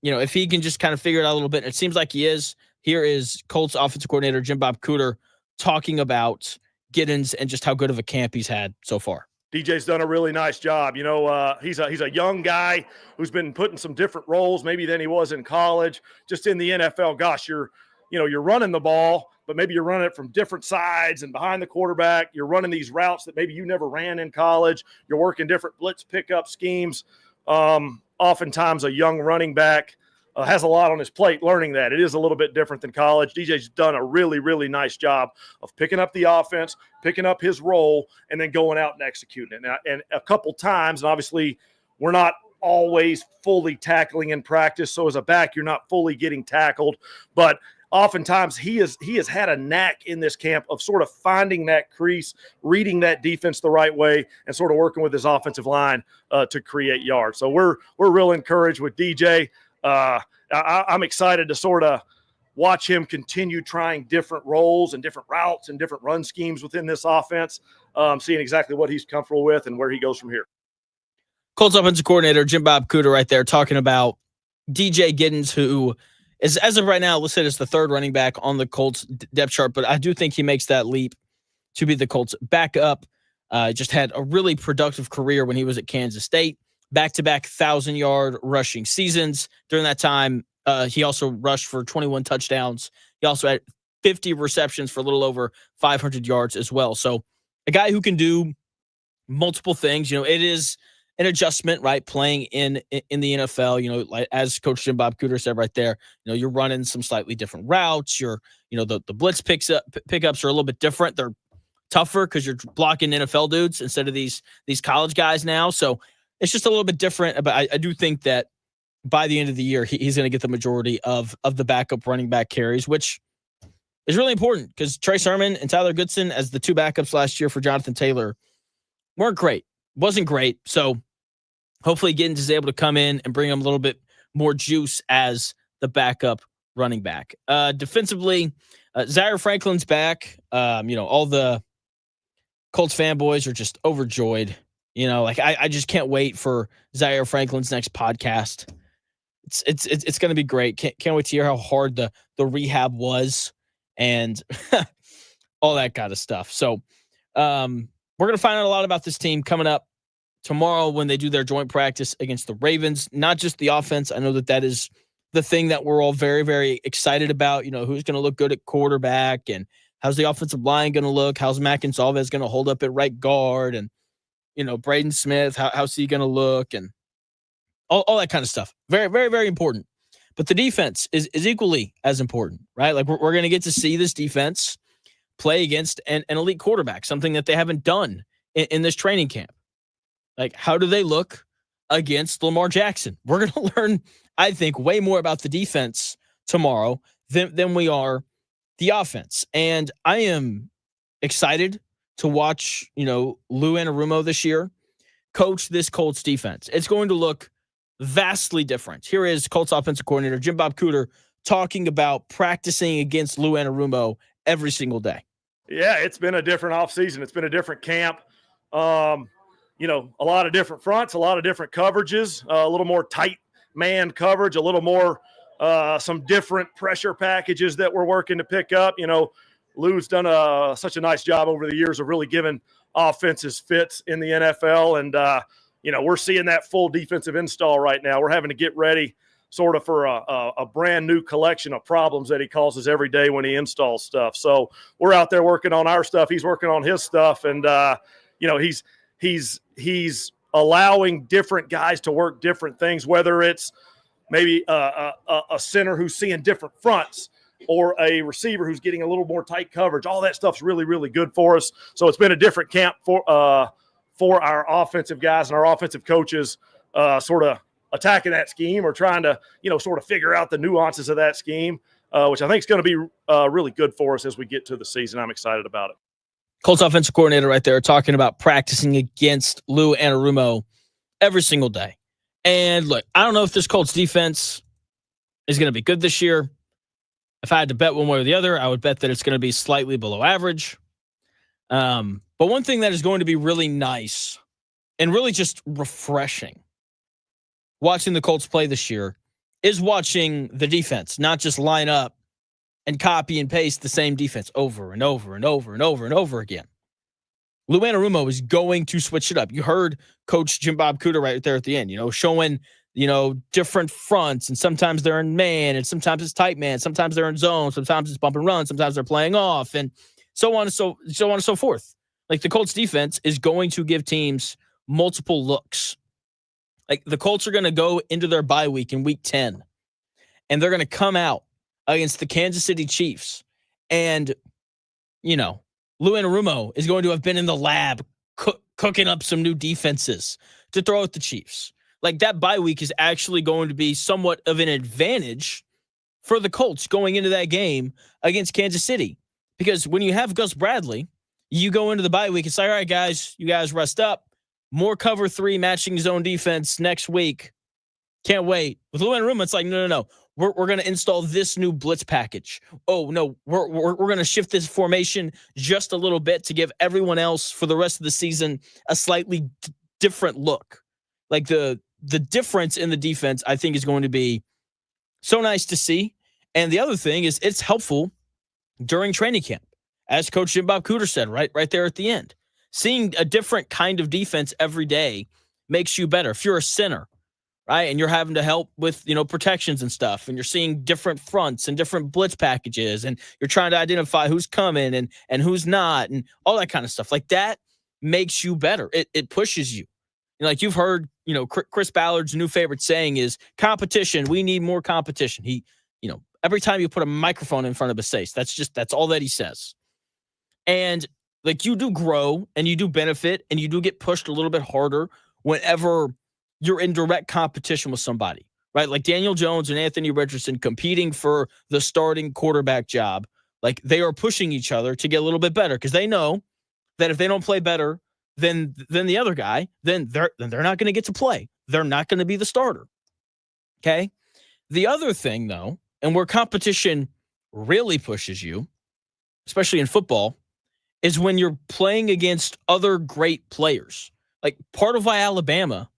if he can just kind of figure it out a little bit, and it seems like he is. Here is Colts offensive coordinator Jim Bob Cooter talking about Giddens and just how good of a camp he's had so far. DJ's done a really nice job. He's a young guy who's been put in some different roles maybe than he was in college. Just in the NFL, gosh, you're running the ball, but maybe you're running it from different sides and behind the quarterback. You're running these routes that maybe you never ran in college. You're working different blitz pickup schemes. Oftentimes a young running back has a lot on his plate learning that. It is a little bit different than college. DJ's done a really, really nice job of picking up the offense, picking up his role, and then going out and executing it. And a couple times, and obviously we're not always fully tackling in practice, so as a back, you're not fully getting tackled. But oftentimes he has had a knack in this camp of sort of finding that crease, reading that defense the right way, and sort of working with his offensive line to create yards. So we're real encouraged with DJ. I'm excited to sort of watch him continue trying different roles and different routes and different run schemes within this offense, seeing exactly what he's comfortable with and where he goes from here. Colts offensive coordinator Jim Bob Cooter right there talking about DJ Giddens, who is, as of right now, listed as the third running back on the Colts depth chart, but I do think he makes that leap to be the Colts backup. Just had a really productive career when he was at Kansas State. Back-to-back 1,000-yard rushing seasons. During that time, he also rushed for 21 touchdowns. He also had 50 receptions for a little over 500 yards as well. So a guy who can do multiple things. It is an adjustment, right? Playing in the NFL, like as Coach Jim Bob Cooter said right there, you're running some slightly different routes. The blitz pickups are a little bit different. They're tougher because you're blocking NFL dudes instead of these college guys now. So it's just a little bit different, but I do think that by the end of the year, he's going to get the majority of the backup running back carries, which is really important because Trey Sermon and Tyler Goodson as the 2 backups last year for Jonathan Taylor wasn't great. So hopefully Giddens is able to come in and bring him a little bit more juice as the backup running back. Defensively, Zaire Franklin's back. All the Colts fanboys are just overjoyed Like I just can't wait for Zaire Franklin's next podcast. It's going to be great. Can't wait to hear how hard the rehab was and all that kind of stuff. So we're going to find out a lot about this team coming up tomorrow when they do their joint practice against the Ravens. Not just the offense. I know that is the thing that we're all very, very excited about. Who's going to look good at quarterback and how's the offensive line going to look? How's Mac and Salvez going to hold up at right guard? And, Braden Smith, how's he going to look? And all that kind of stuff. Very, very, very important. But the defense is equally as important, right? Like we're going to get to see this defense play against an elite quarterback, something that they haven't done in this training camp. Like, how do they look against Lamar Jackson? We're going to learn, I think, way more about the defense tomorrow than we are the offense. And I am excited to watch, Lou Anarumo this year coach this Colts defense. It's going to look vastly different. Here is Colts offensive coordinator Jim Bob Cooter talking about practicing against Lou Anarumo every single day. Yeah, it's been a different offseason. It's been a different camp. A lot of different fronts, a lot of different coverages, a little more tight man coverage, a little more some different pressure packages that we're working to pick up. Lou's done such a nice job over the years of really giving offenses fits in the NFL. And, we're seeing that full defensive install right now. We're having to get ready sort of for a brand new collection of problems that he causes every day when he installs stuff. So we're out there working on our stuff. He's working on his stuff. And, he's allowing different guys to work different things, whether it's maybe a center who's seeing different fronts or a receiver who's getting a little more tight coverage. All that stuff's really, really good for us. So it's been a different camp for our offensive guys and our offensive coaches sort of attacking that scheme or trying to, sort of figure out the nuances of that scheme, which I think is going to be really good for us as we get to the season. I'm excited about it. Colts offensive coordinator right there talking about practicing against Lou Anarumo every single day. And look, I don't know if this Colts defense is going to be good this year. If I had to bet one way or the other, I would bet that it's going to be slightly below average. But one thing that is going to be really nice and really just refreshing watching the Colts play this year is watching the defense not just line up and copy and paste the same defense over and over and over and over and over again. Lou Anarumo is going to switch it up. You heard Coach Jim Bob Cooter right there at the end, showing, different fronts, and sometimes they're in man, and sometimes it's tight man, sometimes they're in zone, sometimes it's bump and run, sometimes they're playing off, and so on and so forth. Like the Colts defense is going to give teams multiple looks. Like the Colts are going to go into their bye week in week 10, and they're going to come out against the Kansas City Chiefs. And, Lou Anarumo is going to have been in the lab cooking up some new defenses to throw at the Chiefs. Like that bye week is actually going to be somewhat of an advantage for the Colts going into that game against Kansas City. Because when you have Gus Bradley, you go into the bye week and say, all right, guys, you guys rest up. More cover 3 matching zone defense next week. Can't wait. With Lou Anarumo, it's like, no. We're going to install this new blitz package. Oh, no, we're going to shift this formation just a little bit to give everyone else for the rest of the season a slightly different look. Like the difference in the defense, I think, is going to be so nice to see. And the other thing is it's helpful during training camp. As Coach Jim Bob Cooter said right there at the end, seeing a different kind of defense every day makes you better. If you're a center, right, and you're having to help with, protections and stuff, and you're seeing different fronts and different blitz packages, and you're trying to identify who's coming and who's not, and all that kind of stuff, like that makes you better. It pushes you. Like you've heard, Chris Ballard's new favorite saying is competition. We need more competition. He, every time you put a microphone in front of his face, that's all that he says. And like you do grow and you do benefit and you do get pushed a little bit harder whenever you're in direct competition with somebody, right? Like Daniel Jones and Anthony Richardson competing for the starting quarterback job. Like they are pushing each other to get a little bit better because they know that if they don't play better than the other guy, then they're not going to get to play. They're not going to be the starter. Okay. The other thing though, and where competition really pushes you, especially in football, is when you're playing against other great players. like part of why Alabama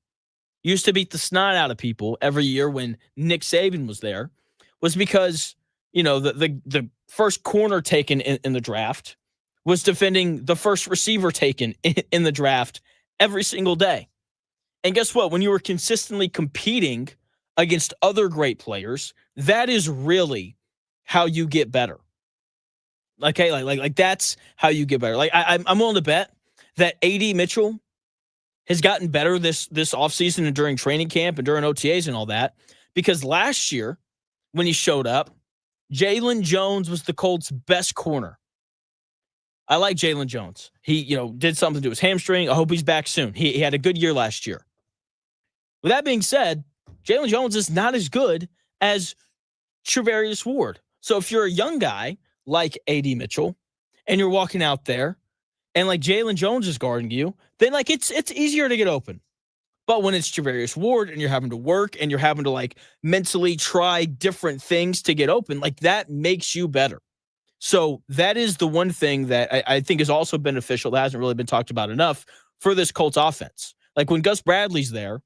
used to beat the snot out of people every year when Nick Saban was there was because, the first corner taken in the draft was defending the first receiver taken in the draft every single day. And guess what? When you were consistently competing against other great players, that is really how you get better. Okay, like that's how you get better. Like I'm willing to bet that AD Mitchell has gotten better this offseason and during training camp and during OTAs and all that, because last year when he showed up, Jalen Jones was the Colts' best corner. I like Jalen Jones. He, did something to his hamstring. I hope he's back soon. He had a good year last year. With that being said, Jalen Jones is not as good as Trevarius Ward. So if you're a young guy like AD Mitchell and you're walking out there and like Jalen Jones is guarding you, then like it's easier to get open. But when it's Trevarius Ward and you're having to work and you're having to like mentally try different things to get open, like that makes you better. So that is the one thing that I think is also beneficial that hasn't really been talked about enough for this Colts offense. Like when Gus Bradley's there,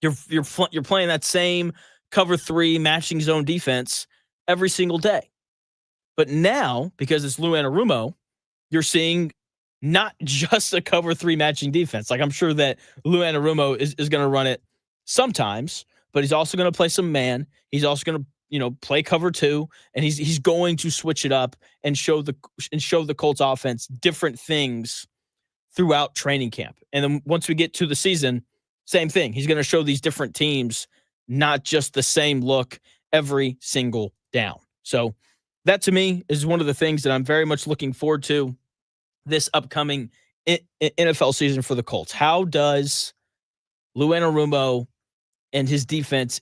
you're playing that same cover 3 matching zone defense every single day. But now, because it's Lou Anarumo, you're seeing not just a cover 3 matching defense. Like I'm sure that Lou Anarumo is going to run it sometimes, but he's also going to play some man. He's also going to, play cover 2, and he's going to switch it up and show the Colts offense different things throughout training camp. And then once we get to the season, same thing. He's going to show these different teams not just the same look every single down. So that to me is one of the things that I'm very much looking forward to this upcoming NFL season for the Colts. How does Lou Anarumo and his defense,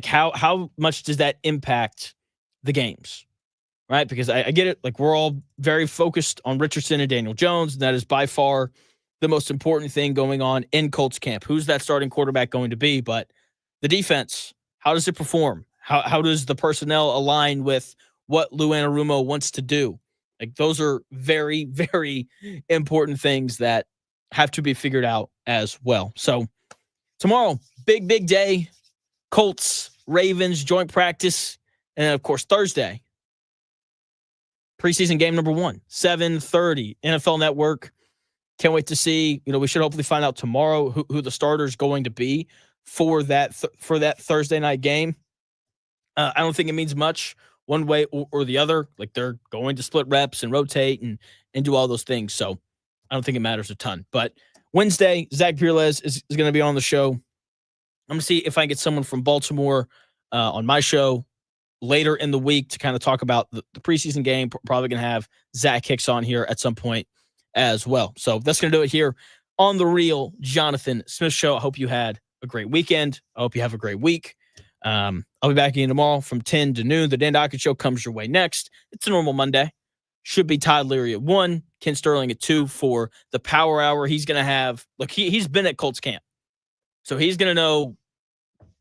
how much does that impact the games, right? Because I get it. Like we're all very focused on Richardson and Daniel Jones. And that is by far the most important thing going on in Colts camp. Who's that starting quarterback going to be? But the defense, how does it perform? How does the personnel align with what Lou Anarumo wants to do? Like those are very, very important things that have to be figured out as well. So tomorrow, big day. Colts, Ravens, joint practice. And then, of course, Thursday, preseason game number 1, 7:30, NFL Network. Can't wait to see. We should hopefully find out tomorrow who the starter is going to be for that Thursday night game. I don't think it means much one way or the other. Like they're going to split reps and rotate and do all those things. So I don't think it matters a ton. But Wednesday, Zach Pirles is going to be on the show. I'm going to see if I can get someone from Baltimore on my show later in the week to kind of talk about the preseason game. Probably going to have Zach Hicks on here at some point as well. So that's going to do it here on the Real Jonathan Smith Show. I hope you had a great weekend. I hope you have a great week. I'll be back again tomorrow from 10 to noon. The Dan Dockett Show comes your way next. It's a normal Monday. Should be Todd Leary at 1, Ken Sterling at 2 for the Power Hour. He's going to have, he's been at Colts camp. So he's going to know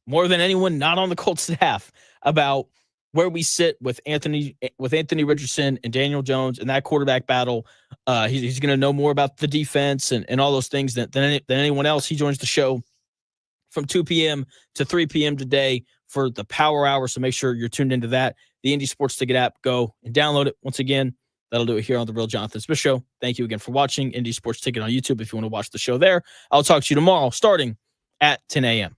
more than anyone not on the Colts staff about where we sit with Anthony Richardson and Daniel Jones and that quarterback battle. He's going to know more about the defense and all those things than anyone else. He joins the show from 2 p.m. to 3 p.m. today for the Power Hour. So make sure you're tuned into that. The Indy Sports Ticket app. Go and download it. Once again, that'll do it here on the Real Jonathan Smith Show. Thank you again for watching Indy Sports Ticket on YouTube. If you want to watch the show there, I'll talk to you tomorrow starting at 10 a.m.